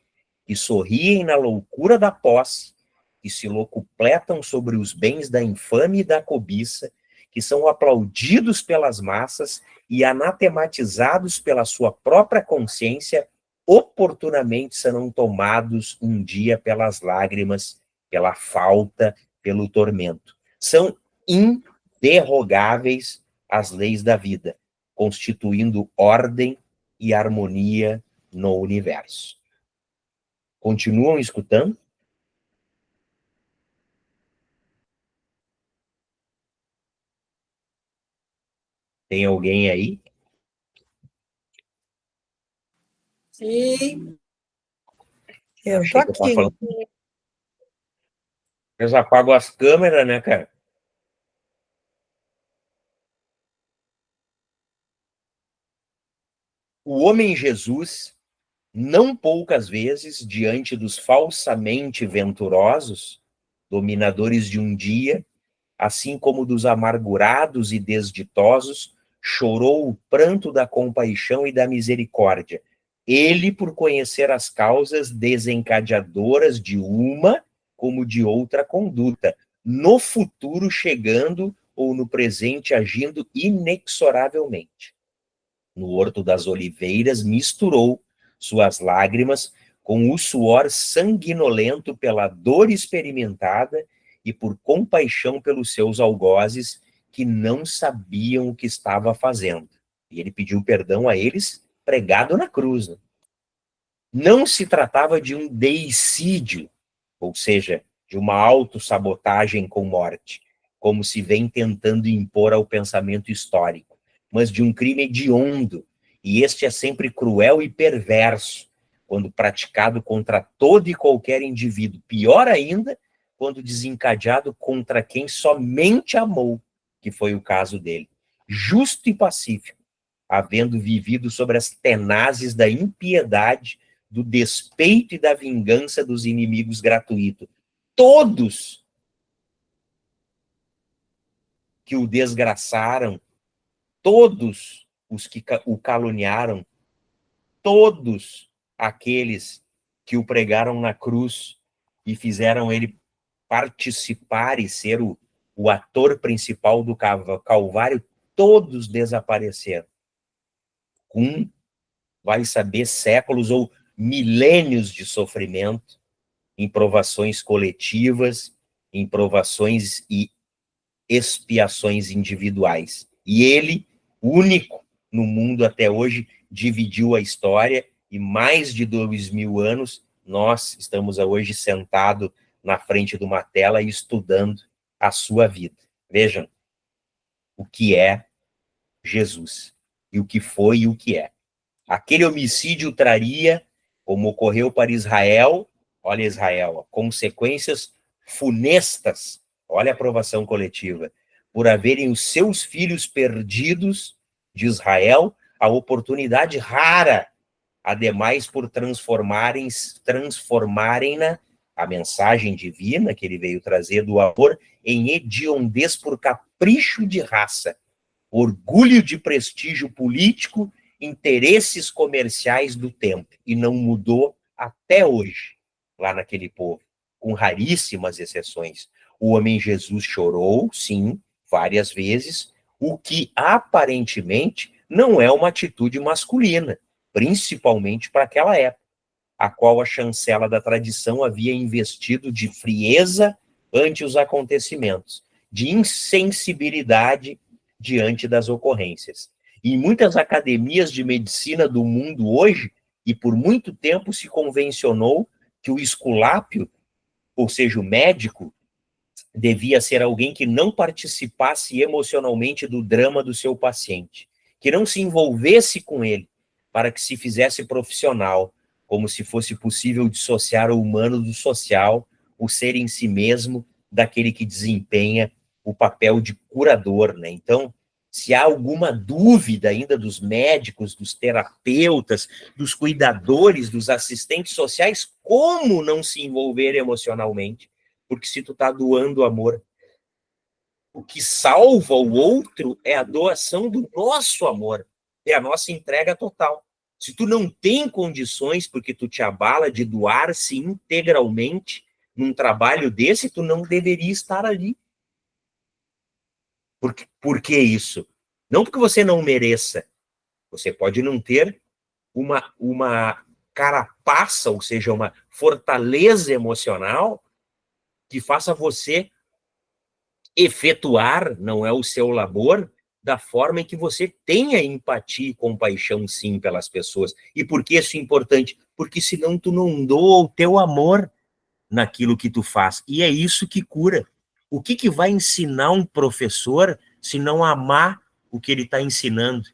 S1: que sorriem na loucura da posse, que se locupletam sobre os bens da infâmia e da cobiça, que são aplaudidos pelas massas e anatematizados pela sua própria consciência, oportunamente serão tomados um dia pelas lágrimas, pela falta, pelo tormento. São inderrogáveis as leis da vida, constituindo ordem e harmonia no universo. Continuam escutando? Tem alguém aí?
S3: Sim.
S6: Eu tô aqui.
S1: Eles apagam as câmeras, né, cara? O homem Jesus, não poucas vezes, diante dos falsamente venturosos, dominadores de um dia, assim como dos amargurados e desditosos, chorou o pranto da compaixão e da misericórdia. Ele, por conhecer as causas desencadeadoras de uma como de outra conduta, no futuro chegando ou no presente agindo inexoravelmente. No Horto das Oliveiras, misturou suas lágrimas com o suor sanguinolento pela dor experimentada e por compaixão pelos seus algozes que não sabiam o que estava fazendo. E ele pediu perdão a eles pregado na cruz. Né? Não se tratava de um deicídio, ou seja, de uma autossabotagem com morte, como se vem tentando impor ao pensamento histórico, mas de um crime hediondo, e este é sempre cruel e perverso, quando praticado contra todo e qualquer indivíduo. Pior ainda, quando desencadeado contra quem somente amou, que foi o caso dele. Justo e pacífico, havendo vivido sobre as tenazes da impiedade, do despeito e da vingança dos inimigos gratuitos. Todos que o desgraçaram, todos os que o caluniaram, todos aqueles que o pregaram na cruz e fizeram ele participar e ser o ator principal do Calvário, todos desapareceram. Com, vai saber, séculos ou milênios de sofrimento, em provações coletivas, em provações e expiações individuais. E ele, único no mundo até hoje, dividiu a história e mais de 2000 anos nós estamos hoje sentados na frente de uma tela e estudando a sua vida. Vejam o que é Jesus e o que foi e o que é. Aquele homicídio traria, como ocorreu para Israel, olha Israel, consequências funestas, olha a aprovação coletiva, por haverem os seus filhos perdidos de Israel, a oportunidade rara, ademais por transformarem-na a mensagem divina que ele veio trazer do amor em hediondez por capricho de raça, orgulho de prestígio político, interesses comerciais do tempo, e não mudou até hoje, lá naquele povo, com raríssimas exceções. O homem Jesus chorou, sim, várias vezes, o que aparentemente não é uma atitude masculina, principalmente para aquela época, a qual a chancela da tradição havia investido de frieza ante os acontecimentos, de insensibilidade diante das ocorrências. Em muitas academias de medicina do mundo hoje, e por muito tempo se convencionou que o esculápio, ou seja, o médico, devia ser alguém que não participasse emocionalmente do drama do seu paciente, que não se envolvesse com ele, para que se fizesse profissional, como se fosse possível dissociar o humano do social, o ser em si mesmo daquele que desempenha o papel de curador, né? Então, se há alguma dúvida ainda dos médicos, dos terapeutas, dos cuidadores, dos assistentes sociais, como não se envolver emocionalmente? Porque se tu tá doando amor, O que salva o outro é a doação do nosso amor, é a nossa entrega total. Se tu não tem condições, porque tu te abala de doar-se integralmente num trabalho desse, tu não deveria estar ali. Por que isso? Não porque você não mereça. Você pode não ter uma carapaça, ou seja, uma fortaleza emocional que faça você efetuar, não é o seu labor, da forma em que você tenha empatia e compaixão, sim, pelas pessoas. E por que isso é importante? Porque senão tu não doa o teu amor naquilo que tu faz. E é isso que cura. O que vai ensinar um professor se não amar o que ele está ensinando?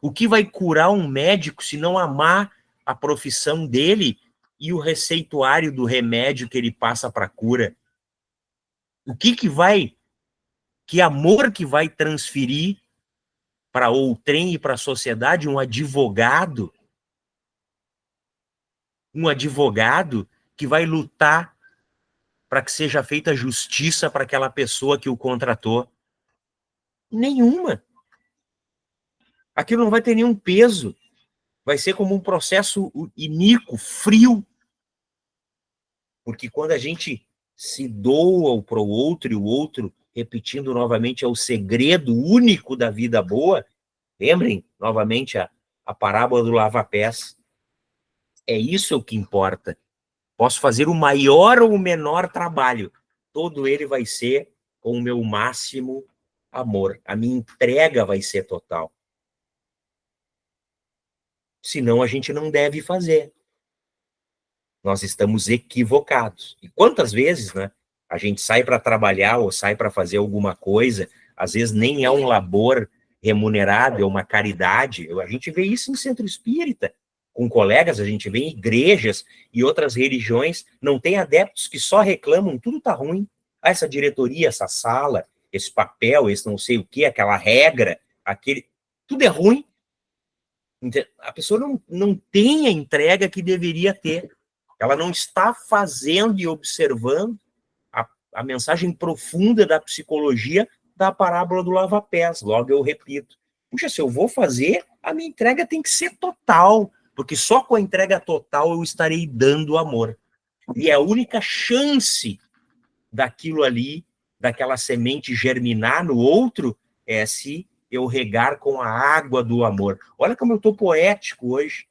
S1: O que vai curar um médico se não amar a profissão dele e o receituário do remédio que ele passa para a cura? O que amor que vai transferir para outrem e para a sociedade um advogado que vai lutar para que seja feita justiça para aquela pessoa que o contratou? Nenhuma. Aquilo não vai ter nenhum peso. Vai ser como um processo iníquo, frio. Porque quando a gente se doa para o outro e o outro, repetindo novamente, é o segredo único da vida boa. Lembrem novamente a parábola do lava-pés. É isso o que importa. Posso fazer o maior ou o menor trabalho. Todo ele vai ser com o meu máximo amor. A minha entrega vai ser total. Senão a gente não deve fazer. Nós estamos equivocados. E quantas vezes, né, a gente sai para trabalhar ou sai para fazer alguma coisa, às vezes nem é um labor remunerado, é uma caridade. A gente vê isso em centro espírita, com colegas, a gente vê em igrejas e outras religiões, não tem adeptos que só reclamam, tudo tá ruim. Ah, essa diretoria, essa sala, esse papel, esse não sei o que, aquela regra, tudo é ruim. A pessoa não tem a entrega que deveria ter. Ela não está fazendo e observando a mensagem profunda da psicologia da parábola do lava-pés. Logo eu repito. Puxa, se eu vou fazer, a minha entrega tem que ser total, porque só com a entrega total eu estarei dando amor. E a única chance daquilo ali, daquela semente germinar no outro, é se eu regar com a água do amor. Olha como eu estou poético hoje.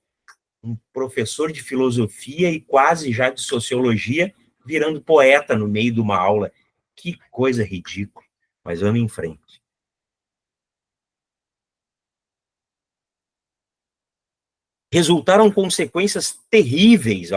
S1: Um professor de filosofia e quase já de sociologia, virando poeta no meio de uma aula. Que coisa ridícula. Mas vamos em frente. Resultaram consequências terríveis,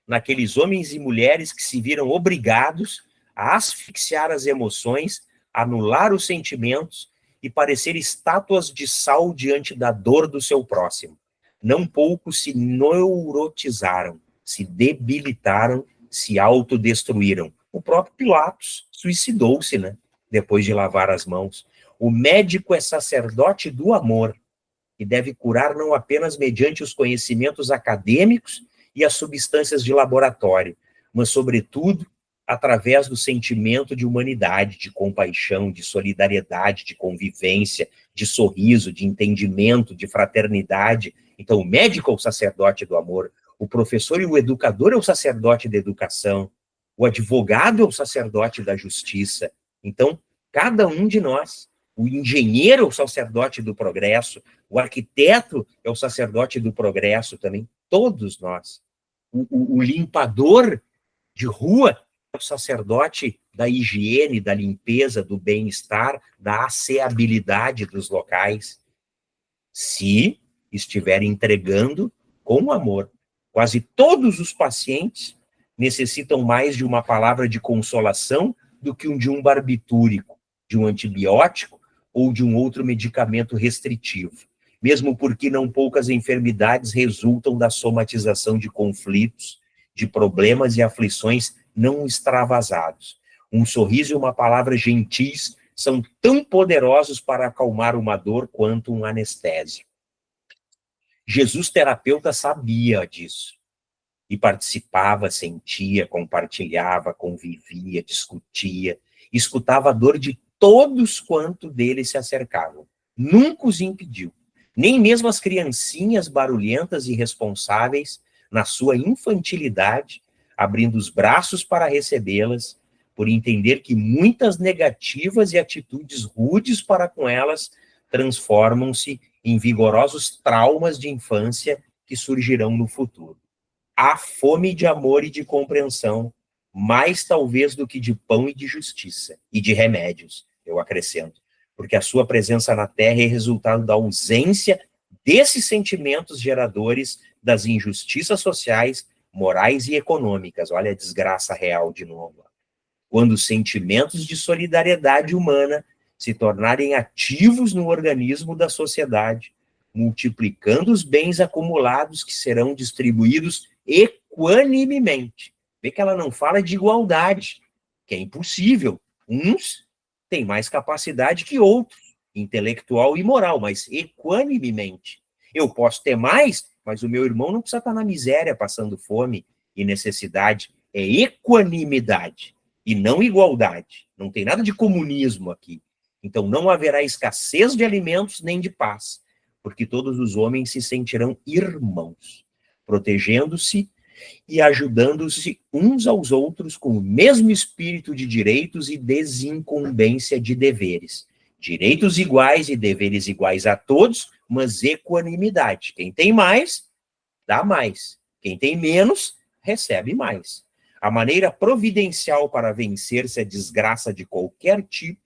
S1: naqueles homens e mulheres que se viram obrigados a asfixiar as emoções, anular os sentimentos e parecer estátuas de sal diante da dor do seu próximo. Não poucos se neurotizaram, se debilitaram, se autodestruíram. O próprio Pilatos suicidou-se, né? Depois de lavar as mãos. O médico é sacerdote do amor, e deve curar não apenas mediante os conhecimentos acadêmicos e as substâncias de laboratório, mas, sobretudo, através do sentimento de humanidade, de compaixão, de solidariedade, de convivência, de sorriso, de entendimento, de fraternidade. Então, o médico é o sacerdote do amor, o professor e o educador é o sacerdote da educação, o advogado é o sacerdote da justiça. Então, cada um de nós, o engenheiro é o sacerdote do progresso, o arquiteto é o sacerdote do progresso também, todos nós. O limpador de rua é o sacerdote da higiene, da limpeza, do bem-estar, da asseabilidade dos locais, se estiver entregando com amor. Quase todos os pacientes necessitam mais de uma palavra de consolação do que de um barbitúrico, de um antibiótico ou de um outro medicamento restritivo, mesmo porque não poucas enfermidades resultam da somatização de conflitos, de problemas e aflições não extravasados. Um sorriso e uma palavra gentis são tão poderosos para acalmar uma dor quanto um anestésio. Jesus, terapeuta, sabia disso. E participava, sentia, compartilhava, convivia, discutia, escutava a dor de todos quanto dele se acercavam. Nunca os impediu. Nem mesmo as criancinhas barulhentas e irresponsáveis, na sua infantilidade, abrindo os braços para recebê-las, por entender que muitas negativas e atitudes rudes para com elas transformam-se em vigorosos traumas de infância que surgirão no futuro. Há fome de amor e de compreensão, mais talvez do que de pão e de justiça, e de remédios, eu acrescento, porque a sua presença na Terra é resultado da ausência desses sentimentos geradores das injustiças sociais, morais e econômicas. Olha a desgraça real de novo. Quando os sentimentos de solidariedade humana se tornarem ativos no organismo da sociedade, multiplicando os bens acumulados que serão distribuídos equanimemente. Vê que ela não fala de igualdade, que é impossível. Uns têm mais capacidade que outros, intelectual e moral, mas equanimemente. Eu posso ter mais, mas o meu irmão não precisa estar na miséria, passando fome e necessidade. É equanimidade e não igualdade. Não tem nada de comunismo aqui. Então não haverá escassez de alimentos nem de paz, porque todos os homens se sentirão irmãos, protegendo-se e ajudando-se uns aos outros com o mesmo espírito de direitos e desincumbência de deveres. Direitos iguais e deveres iguais a todos, mas equanimidade. Quem tem mais, dá mais. Quem tem menos, recebe mais. A maneira providencial para vencer-se a desgraça de qualquer tipo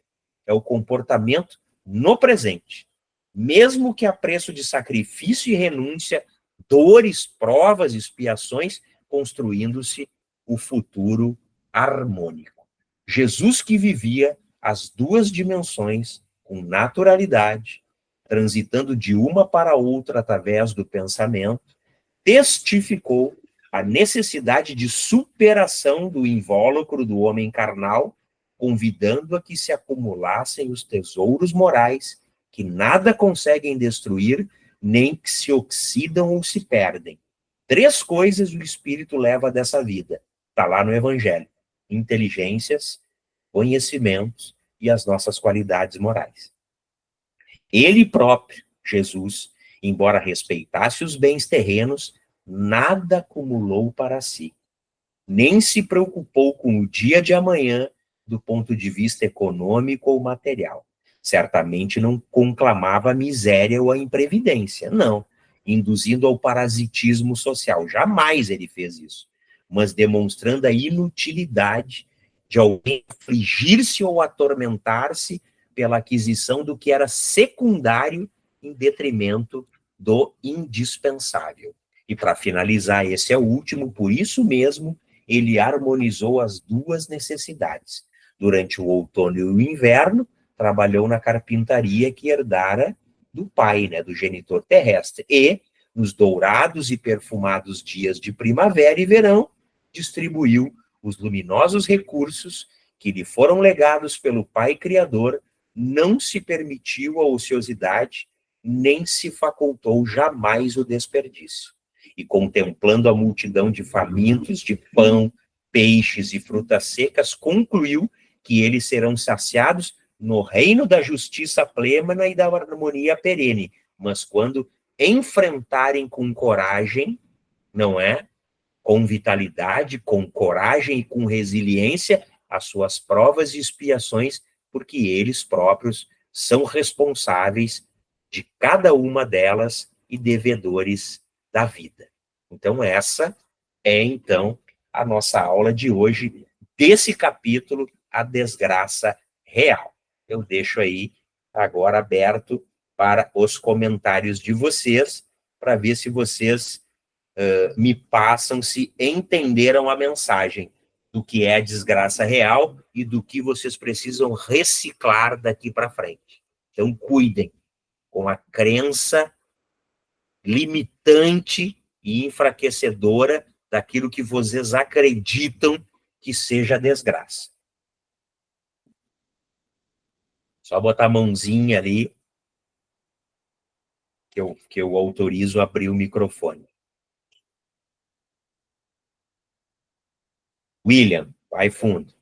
S1: é o comportamento no presente. Mesmo que a preço de sacrifício e renúncia, dores, provas, expiações, construindo-se o futuro harmônico. Jesus que vivia as duas dimensões com naturalidade, transitando de uma para outra através do pensamento, testificou a necessidade de superação do invólucro do homem carnal, convidando a que se acumulassem os tesouros morais que nada conseguem destruir, nem que se oxidam ou se perdem. 3 coisas o Espírito leva dessa vida. Está lá no Evangelho. Inteligências, conhecimentos e as nossas qualidades morais. Ele próprio, Jesus, embora respeitasse os bens terrenos, nada acumulou para si. Nem se preocupou com o dia de amanhã do ponto de vista econômico ou material. Certamente não conclamava a miséria ou a imprevidência, não, induzindo ao parasitismo social. Jamais ele fez isso, mas demonstrando a inutilidade de alguém afligir-se ou atormentar-se pela aquisição do que era secundário em detrimento do indispensável. E para finalizar, esse é o último, por isso mesmo, ele harmonizou as duas necessidades. Durante o outono e o inverno, trabalhou na carpintaria que herdara do pai, né, do genitor terrestre. E, nos dourados e perfumados dias de primavera e verão, distribuiu os luminosos recursos que lhe foram legados pelo Pai Criador, não se permitiu a ociosidade, nem se facultou jamais o desperdício. E contemplando a multidão de famintos de pão, peixes e frutas secas, concluiu que eles serão saciados no reino da justiça plena e da harmonia perene, mas quando enfrentarem com coragem, não é? Com vitalidade, com coragem e com resiliência as suas provas e expiações, porque eles próprios são responsáveis de cada uma delas e devedores da vida. Então essa é, então, a nossa aula de hoje, desse capítulo, A Desgraça Real. Eu deixo aí agora aberto para os comentários de vocês, para ver se vocês me passam se entenderam a mensagem do que é a desgraça real e do que vocês precisam reciclar daqui para frente. Então, cuidem com a crença limitante e enfraquecedora daquilo que vocês acreditam que seja desgraça. Só botar a mãozinha ali que eu autorizo a abrir o microfone. William, vai fundo.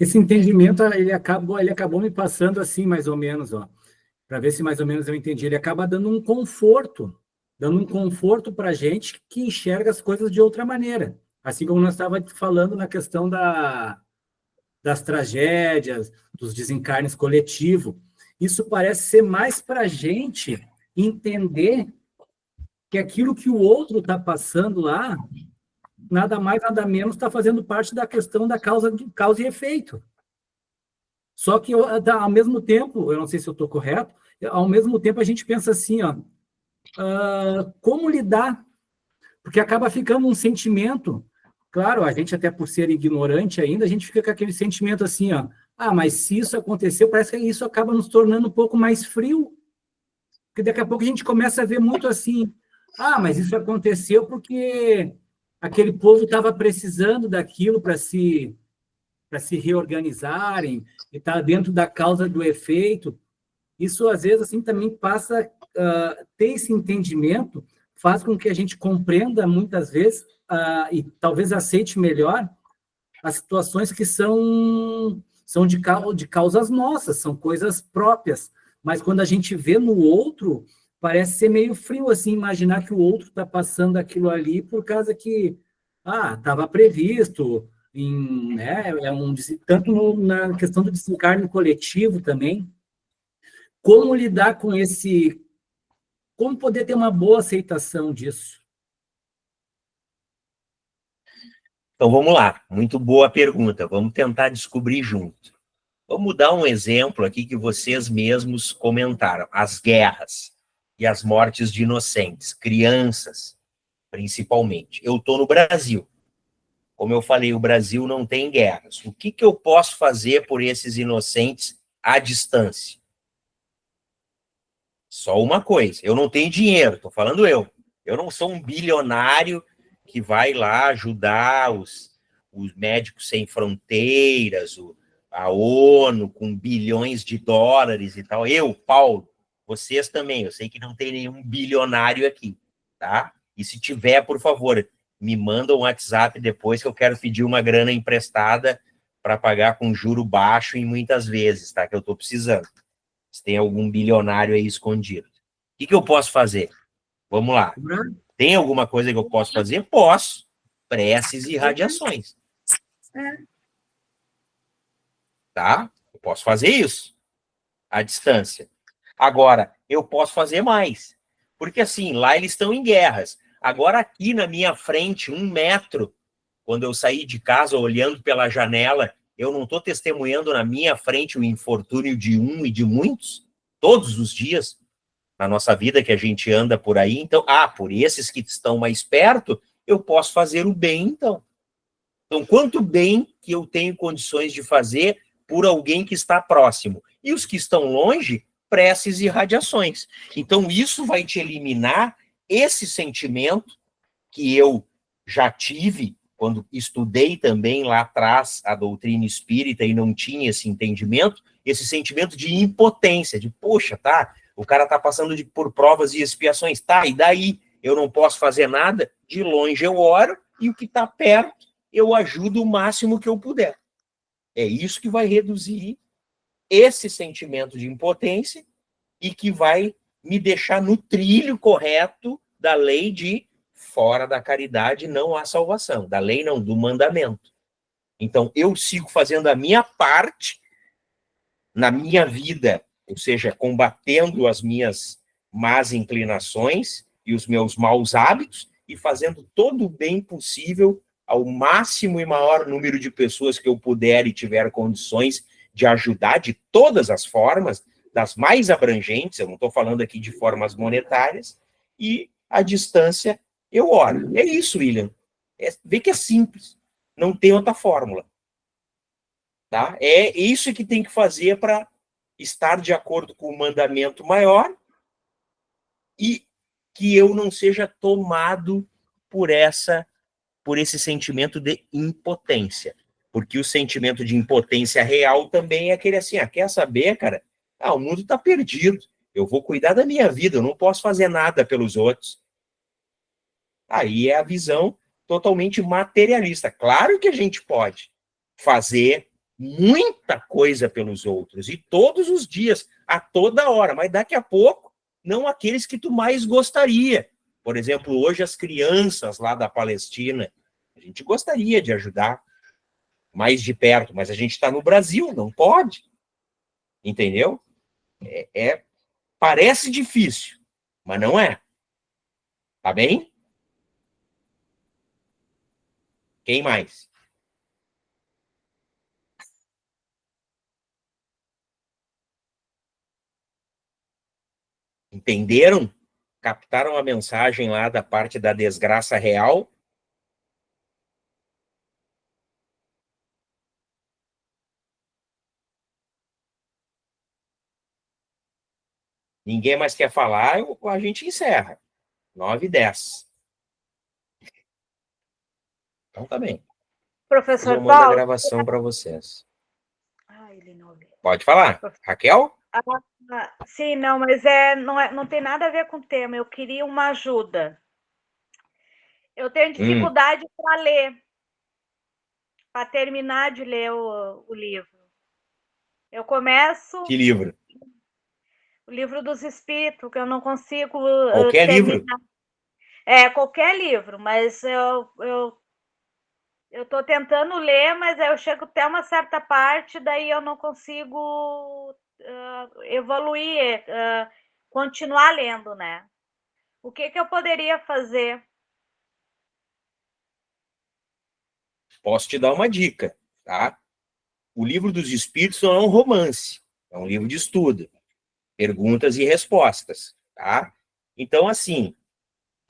S9: Esse entendimento, ele acabou me passando assim, mais ou menos, ó, para ver se mais ou menos eu entendi. Ele acaba dando um conforto para a gente que enxerga as coisas de outra maneira. Assim como nós estávamos falando na questão das tragédias, dos desencarnes coletivos. Isso parece ser mais para a gente entender que aquilo que o outro está passando lá, nada mais, nada menos, está fazendo parte da questão da causa e efeito. Só que, ao mesmo tempo, eu não sei se eu estou correto, ao mesmo tempo a gente pensa assim, ó, como lidar? Porque acaba ficando um sentimento, claro, a gente até por ser ignorante ainda, a gente fica com aquele sentimento assim, ó, mas se isso aconteceu, parece que isso acaba nos tornando um pouco mais frio, porque daqui a pouco a gente começa a ver muito assim, mas isso aconteceu porque aquele povo estava precisando daquilo para se reorganizarem, e está dentro da causa do efeito. Isso, às vezes, assim, também passa ter esse entendimento, faz com que a gente compreenda, muitas vezes, e talvez aceite melhor as situações que são de causas nossas, são coisas próprias, mas quando a gente vê no outro, parece ser meio frio, assim, imaginar que o outro está passando aquilo ali por causa que, estava previsto, tanto na questão do desencarne coletivo também, como lidar com como poder ter uma boa aceitação disso?
S1: Então, vamos lá. Muito boa pergunta. Vamos tentar descobrir junto. Vamos dar um exemplo aqui que vocês mesmos comentaram. As guerras e as mortes de inocentes, crianças, principalmente. Eu estou no Brasil. Como eu falei, o Brasil não tem guerras. O que eu posso fazer por esses inocentes à distância? Só uma coisa. Eu não tenho dinheiro, estou falando eu. Eu não sou um bilionário que vai lá ajudar os Médicos Sem Fronteiras, a ONU com bilhões de dólares e tal. Eu, Paulo, vocês também. Eu sei que não tem nenhum bilionário aqui, tá? E se tiver, por favor, me manda um WhatsApp depois que eu quero pedir uma grana emprestada para pagar com juro baixo e muitas vezes, tá? Que eu estou precisando. Se tem algum bilionário aí escondido. O que eu posso fazer? Vamos lá. Tem alguma coisa que eu posso fazer? Posso. Preces e radiações. Tá? Eu posso fazer isso. À distância. Agora, eu posso fazer mais. Porque assim, lá eles estão em guerras. Agora aqui na minha frente, 1 metro, quando eu saí de casa olhando pela janela, eu não estou testemunhando na minha frente o infortúnio de um e de muitos, todos os dias, na nossa vida que a gente anda por aí. Então, por esses que estão mais perto, eu posso fazer o bem, então. Então, quanto bem que eu tenho condições de fazer por alguém que está próximo. E os que estão longe, preces e radiações. Então, isso vai te eliminar esse sentimento que eu já tive quando estudei também lá atrás a doutrina espírita e não tinha esse entendimento, esse sentimento de impotência, de, poxa, o cara tá passando por provas e expiações, e daí eu não posso fazer nada, de longe eu oro, e o que está perto eu ajudo o máximo que eu puder. É isso que vai reduzir esse sentimento de impotência e que vai me deixar no trilho correto da lei de fora da caridade não há salvação. Da lei não, do mandamento. Então, eu sigo fazendo a minha parte na minha vida, ou seja, combatendo as minhas más inclinações e os meus maus hábitos e fazendo todo o bem possível ao máximo e maior número de pessoas que eu puder e tiver condições de ajudar de todas as formas, das mais abrangentes, eu não estou falando aqui de formas monetárias, e à distância eu oro. É isso, William. Vê que é simples. Não tem outra fórmula. Tá? É isso que tem que fazer para estar de acordo com o mandamento maior e que eu não seja tomado por esse sentimento de impotência. Porque o sentimento de impotência real também é aquele assim, quer saber, cara? O mundo está perdido. Eu vou cuidar da minha vida, eu não posso fazer nada pelos outros. Aí é a visão totalmente materialista. Claro que a gente pode fazer muita coisa pelos outros, e todos os dias, a toda hora, mas daqui a pouco, não aqueles que tu mais gostaria. Por exemplo, hoje as crianças lá da Palestina, a gente gostaria de ajudar mais de perto, mas a gente está no Brasil, não pode. Entendeu? Parece difícil, mas não é. Tá bem? Quem mais? Entenderam? Captaram a mensagem lá da parte da desgraça real? Ninguém mais quer falar, a gente encerra. 9h10. Então tá bem.
S8: Professor
S1: Eu mando a
S8: Paulo.
S1: gravação para vocês.
S8: Ele não ouviu.
S1: Pode falar. Raquel?
S8: Sim, não, mas não tem nada a ver com o tema. Eu queria uma ajuda. Eu tenho dificuldade para ler, para terminar de ler o livro. Eu começo...
S1: Que livro?
S8: O Livro dos Espíritos, que eu não consigo
S1: qualquer
S8: terminar.
S1: livro?
S8: Qualquer livro, mas eu estou tentando ler, mas eu chego até uma certa parte, daí eu não consigo evoluir, continuar lendo, né? O que eu poderia fazer?
S1: Posso te dar uma dica, tá? O Livro dos Espíritos não é um romance, é um livro de estudo. Perguntas e respostas, tá? Então, assim,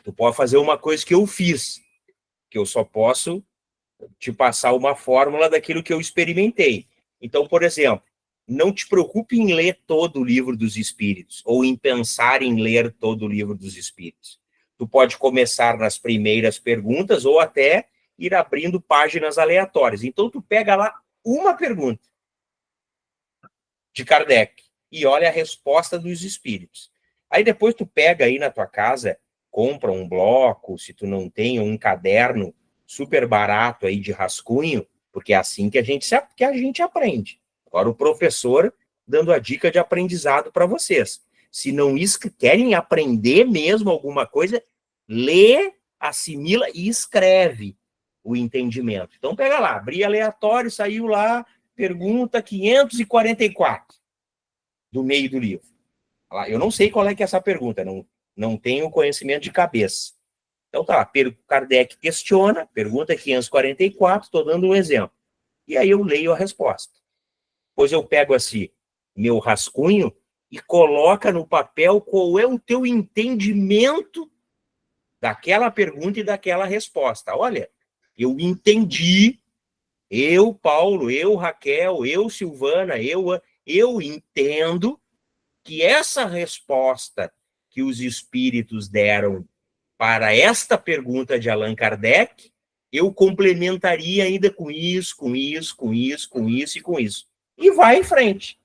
S1: tu pode fazer uma coisa que eu fiz, que eu só posso te passar uma fórmula daquilo que eu experimentei. Então, por exemplo, não te preocupe em ler todo o Livro dos Espíritos, ou em pensar em ler todo o Livro dos Espíritos. Tu pode começar nas primeiras perguntas, ou até ir abrindo páginas aleatórias. Então, tu pega lá uma pergunta de Kardec, e olha a resposta dos espíritos. Aí depois tu pega aí na tua casa, compra um bloco, se tu não tem um caderno super barato aí de rascunho, porque é assim que a gente aprende. Agora o professor dando a dica de aprendizado para vocês. Se não querem aprender mesmo alguma coisa, lê, assimila e escreve o entendimento. Então pega lá, abri aleatório, saiu lá, pergunta 544. Do meio do livro. Eu não sei qual é que é essa pergunta, não tenho conhecimento de cabeça. Então tá lá, Kardec questiona, pergunta 544, estou dando um exemplo. E aí eu leio a resposta. Depois eu pego assim, meu rascunho, e coloca no papel qual é o teu entendimento daquela pergunta e daquela resposta. Olha, eu entendi, eu, Paulo, eu, Raquel, eu, Silvana, eu entendo que essa resposta que os espíritos deram para esta pergunta de Allan Kardec, eu complementaria ainda com isso, com isso, com isso, com isso e com isso. E vai em frente,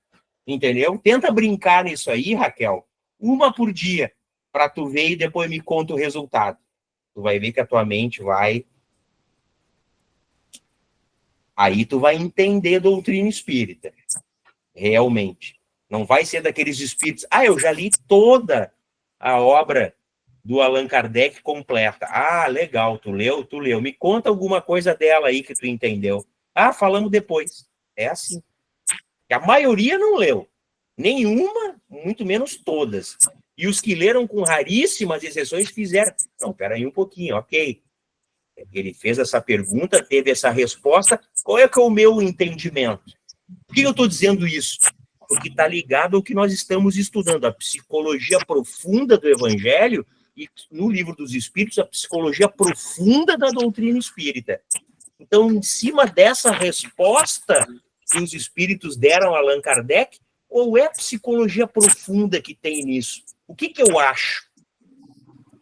S1: entendeu? Tenta brincar nisso aí, Raquel, uma por dia, para tu ver e depois me conta o resultado. Tu vai ver que a tua mente vai... Aí tu vai entender doutrina espírita, realmente. Não vai ser daqueles espíritos... eu já li toda a obra do Allan Kardec completa. Legal, tu leu? Tu leu. Me conta alguma coisa dela aí que tu entendeu. Falamos depois. É assim. A maioria não leu. Nenhuma, muito menos todas. E os que leram com raríssimas exceções fizeram... Não, peraí um pouquinho, ok. Ele fez essa pergunta, teve essa resposta. Qual é que é o meu entendimento? Por que eu estou dizendo isso? Porque está ligado ao que nós estamos estudando, a psicologia profunda do Evangelho, e no Livro dos Espíritos, a psicologia profunda da doutrina espírita. Então, em cima dessa resposta que os espíritos deram a Allan Kardec, qual é a psicologia profunda que tem nisso? O que eu acho?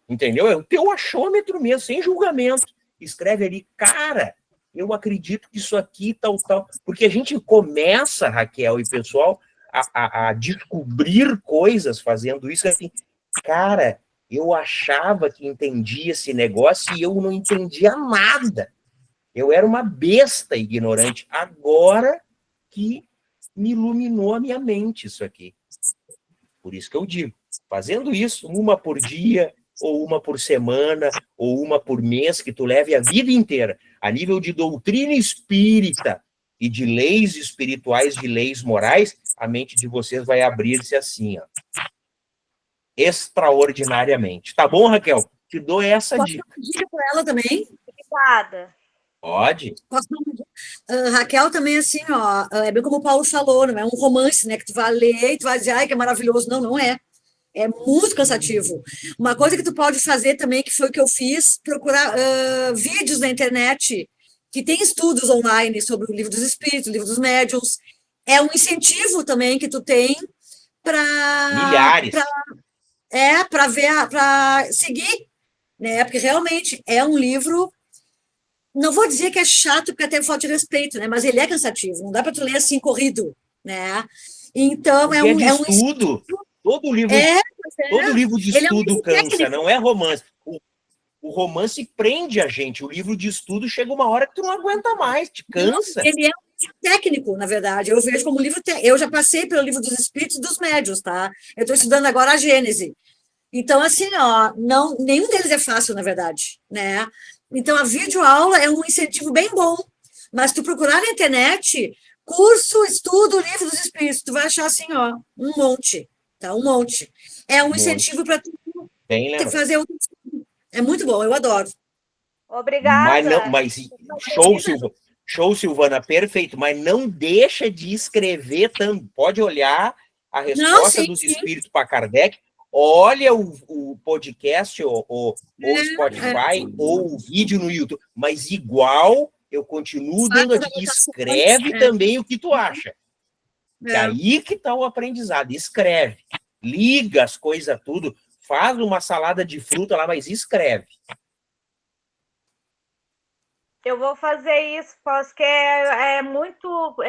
S1: Entendeu? É o teu achômetro mesmo, sem julgamento. Escreve ali, cara, eu acredito que isso aqui, tal. Porque a gente começa, Raquel e pessoal, a descobrir coisas fazendo isso, assim, cara, eu achava que entendia esse negócio e eu não entendia nada. Eu era uma besta ignorante. Agora que me iluminou a minha mente isso aqui. Por isso que eu digo, fazendo isso, uma por dia, ou uma por semana, ou uma por mês, que tu leve a vida inteira, a nível de doutrina espírita e de leis espirituais, de leis morais, a mente de vocês vai abrir-se assim, ó, extraordinariamente. Tá bom, Raquel? Te dou essa
S3: Posso
S1: dica.
S3: dar uma dica para ela também?
S8: Obrigada.
S1: Pode.
S3: Posso dar uma dica? Raquel também, assim, ó, é bem como o Paulo falou, não é um romance, né, que tu vai ler e tu vai dizer, ai, que é maravilhoso. Não, não é. É muito cansativo. Uma coisa que tu pode fazer também, que foi o que eu fiz, procurar vídeos na internet que tem estudos online sobre o livro dos espíritos, o livro dos médiuns. É um incentivo também que tu tem para
S1: Milhares.
S3: para ver, para seguir, né? Porque realmente é um livro. Não vou dizer que é chato, porque até falta de respeito, né? Mas ele é cansativo. Não dá para tu ler assim corrido, né? Então
S1: Porque é de estudo. Todo livro, todo livro de estudo cansa, não é romance. O romance prende a gente. O livro de estudo chega uma hora que tu não aguenta mais, te cansa.
S3: Ele é um livro técnico, na verdade. Eu vejo como livro técnico. Eu já passei pelo livro dos espíritos e dos médiuns, tá? Eu estou estudando agora a Gênese. Então, assim, ó, nenhum deles é fácil, na verdade, né? Então, a videoaula é um incentivo bem bom. Mas tu procurar na internet, curso, estudo, livro dos espíritos, tu vai achar assim, ó, um monte, tá? Um monte. É um incentivo para tu fazer outro estudo. É muito bom, eu adoro.
S8: Obrigada.
S1: Show, Silvana, perfeito. Mas não deixa de escrever tanto. Pode olhar a resposta dos espíritos para Kardec. Olha o podcast, ou Spotify, ou o vídeo no YouTube. Mas igual, eu continuo dando a dica. Escreve também o que tu acha. É aí que está o aprendizado. Escreve. Liga as coisas tudo. Faz uma salada de fruta lá, mas escreve.
S8: Eu vou fazer isso, porque é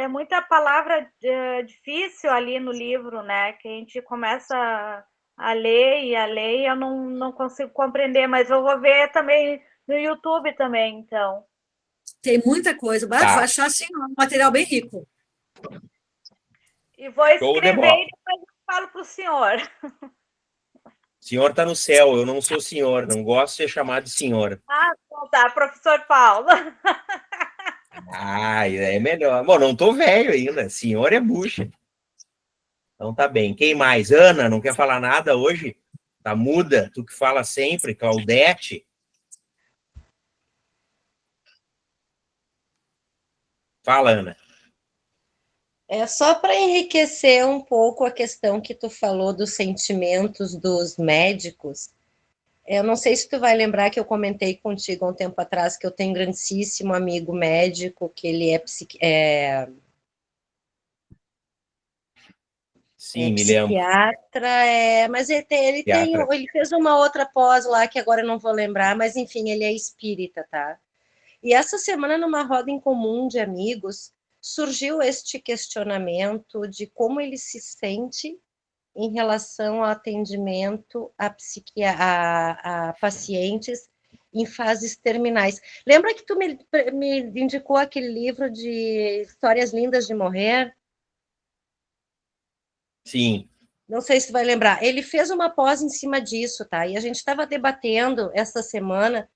S8: muita palavra difícil ali no livro, né? Que a gente começa a ler e eu não consigo compreender, mas eu vou ver também no YouTube também, então.
S3: Tem muita coisa, vai achar assim, um material bem rico.
S8: E vou escrever e depois eu falo para o senhor.
S1: O senhor está no céu, eu não sou senhor, não gosto de ser chamado de senhor.
S8: Ah, então tá, professor Paulo.
S1: Ah, é melhor. Bom, não tô velho ainda, senhor é bucha. Então tá bem. Quem mais? Ana, não quer falar nada hoje? Tá muda? Tu que fala sempre, Claudete. Fala, Ana.
S7: É só para enriquecer um pouco a questão que tu falou dos sentimentos dos médicos. Eu não sei se tu vai lembrar que eu comentei contigo há um tempo atrás que eu tenho um grandíssimo amigo médico, que ele é
S1: Sim, me lembro.
S7: Psiquiatra, mas ele fez uma outra pós lá que agora eu não vou lembrar, mas enfim, ele é espírita, tá? E essa semana, numa roda em comum de amigos, surgiu este questionamento de como ele se sente em relação ao atendimento a pacientes em fases terminais. Lembra que tu me indicou aquele livro de Histórias Lindas de Morrer?
S1: Sim.
S7: Não sei se tu vai lembrar. Ele fez uma pós em cima disso, tá? E a gente estava debatendo essa semana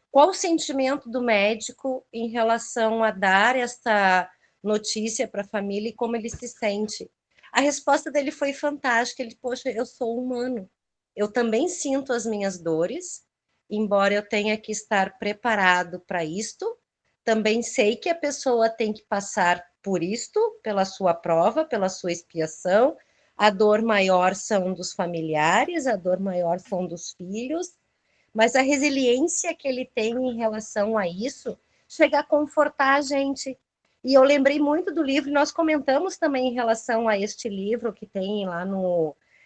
S7: qual o sentimento do médico em relação a dar essa notícia para a família e como ele se sente. A resposta dele foi fantástica. Ele, poxa, eu sou humano. Eu também sinto as minhas dores, embora eu tenha que estar preparado para isto. Também sei que a pessoa tem que passar por isto, pela sua prova, pela sua expiação. A dor maior são dos familiares, a dor maior são dos filhos, mas a resiliência que ele tem em relação a isso chega a confortar a gente. E eu lembrei muito do livro, nós comentamos também em relação a este livro que tem lá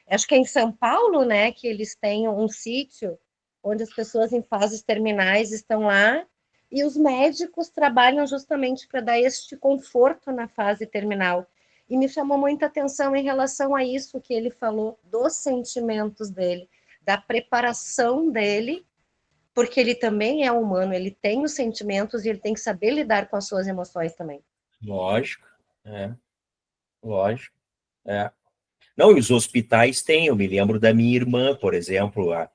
S7: acho que é em São Paulo, né, que eles têm um sítio onde as pessoas em fases terminais estão lá, e os médicos trabalham justamente para dar este conforto na fase terminal. E me chamou muita atenção em relação a isso que ele falou, dos sentimentos dele, da preparação dele, porque ele também é humano, ele tem os sentimentos e ele tem que saber lidar com as suas emoções também.
S1: Lógico, é. Lógico. Não, e os hospitais têm, eu me lembro da minha irmã, por exemplo, a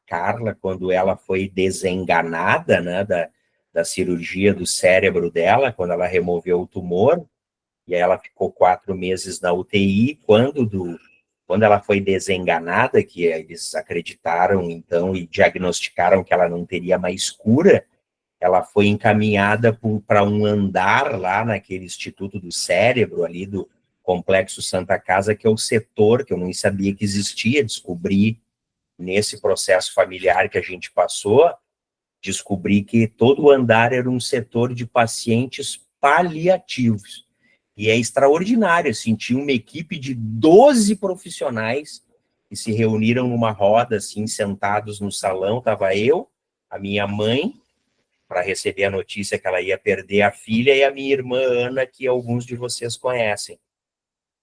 S1: Carla, quando ela foi desenganada, né, da cirurgia do cérebro dela, quando ela removeu o tumor, e aí ela ficou 4 meses na UTI, quando ela foi desenganada, que eles acreditaram, então, e diagnosticaram que ela não teria mais cura, ela foi encaminhada para um andar lá naquele Instituto do Cérebro, ali do Complexo Santa Casa, que é o setor que eu nem sabia que existia, descobri nesse processo familiar que a gente passou, descobri que todo o andar era um setor de pacientes paliativos. E é extraordinário, assim, tinha uma equipe de 12 profissionais que se reuniram numa roda, assim, sentados no salão, estava eu, a minha mãe, para receber a notícia que ela ia perder a filha, e a minha irmã Ana, que alguns de vocês conhecem,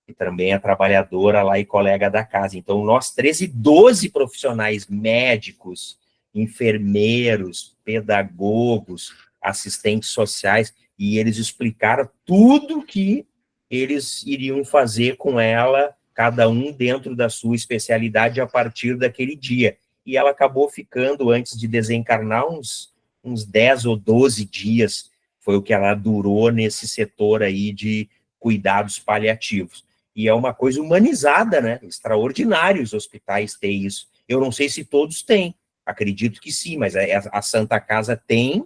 S1: que também é trabalhadora lá e colega da casa. Então, nós 12 profissionais médicos, enfermeiros, pedagogos, assistentes sociais, e eles explicaram tudo que eles iriam fazer com ela, cada um dentro da sua especialidade a partir daquele dia. E ela acabou ficando, antes de desencarnar, uns 10 ou 12 dias, foi o que ela durou nesse setor aí de cuidados paliativos. E é uma coisa humanizada, né? Extraordinário os hospitais têm isso. Eu não sei se todos têm, acredito que sim, mas a Santa Casa tem,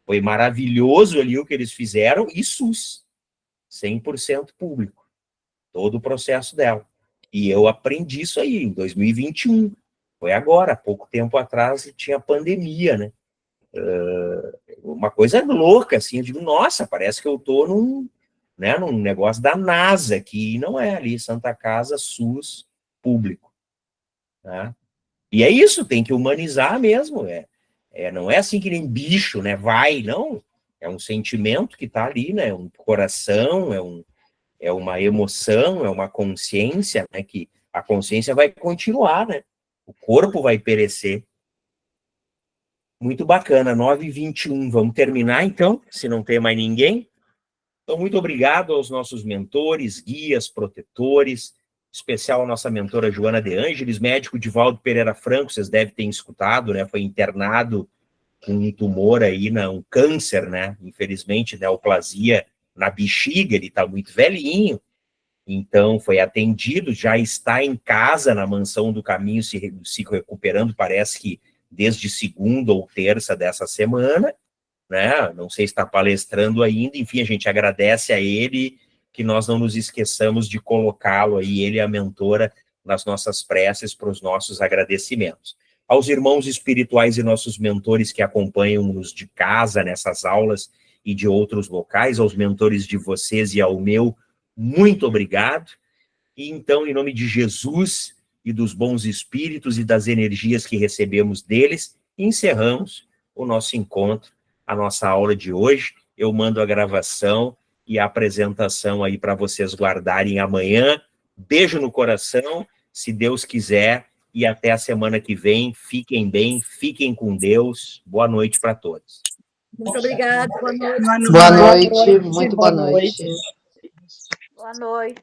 S1: foi maravilhoso ali o que eles fizeram, e SUS, 100% público, todo o processo dela. E eu aprendi isso aí em 2021, foi agora, há pouco tempo atrás tinha pandemia, né? Uma coisa louca, assim, eu digo, nossa, parece que eu estou num negócio da NASA, que não é ali, Santa Casa, SUS, público. Né? E é isso, tem que humanizar mesmo, não é assim que nem bicho, né, não, é um sentimento que está ali, né, um coração, é uma emoção, é uma consciência, né, que a consciência vai continuar, né, o corpo vai perecer. Muito bacana, 9h21, vamos terminar então, se não tem mais ninguém. Então, muito obrigado aos nossos mentores, guias, protetores, em especial a nossa mentora Joana de Ângeles, médico Divaldo Pereira Franco, vocês devem ter escutado, né? Foi internado com um tumor aí, um câncer, né? Infelizmente, neoplasia na bexiga, ele está muito velhinho, então foi atendido, já está em casa, na Mansão do Caminho, se recuperando, parece que desde segunda ou terça dessa semana, né? Não sei se está palestrando ainda, enfim, a gente agradece a ele, que nós não nos esqueçamos de colocá-lo aí, ele e a mentora, nas nossas preces para os nossos agradecimentos. Aos irmãos espirituais e nossos mentores que acompanham-nos de casa nessas aulas e de outros locais, aos mentores de vocês e ao meu, muito obrigado. E então, em nome de Jesus e dos bons espíritos e das energias que recebemos deles, encerramos o nosso encontro, a nossa aula de hoje. Eu mando a gravação e a apresentação aí para vocês guardarem amanhã. Beijo no coração, se Deus quiser, e até a semana que vem. Fiquem bem, fiquem com Deus. Boa noite para todos.
S3: Muito obrigada. Boa noite.
S10: Boa noite, muito boa noite.
S8: Boa noite.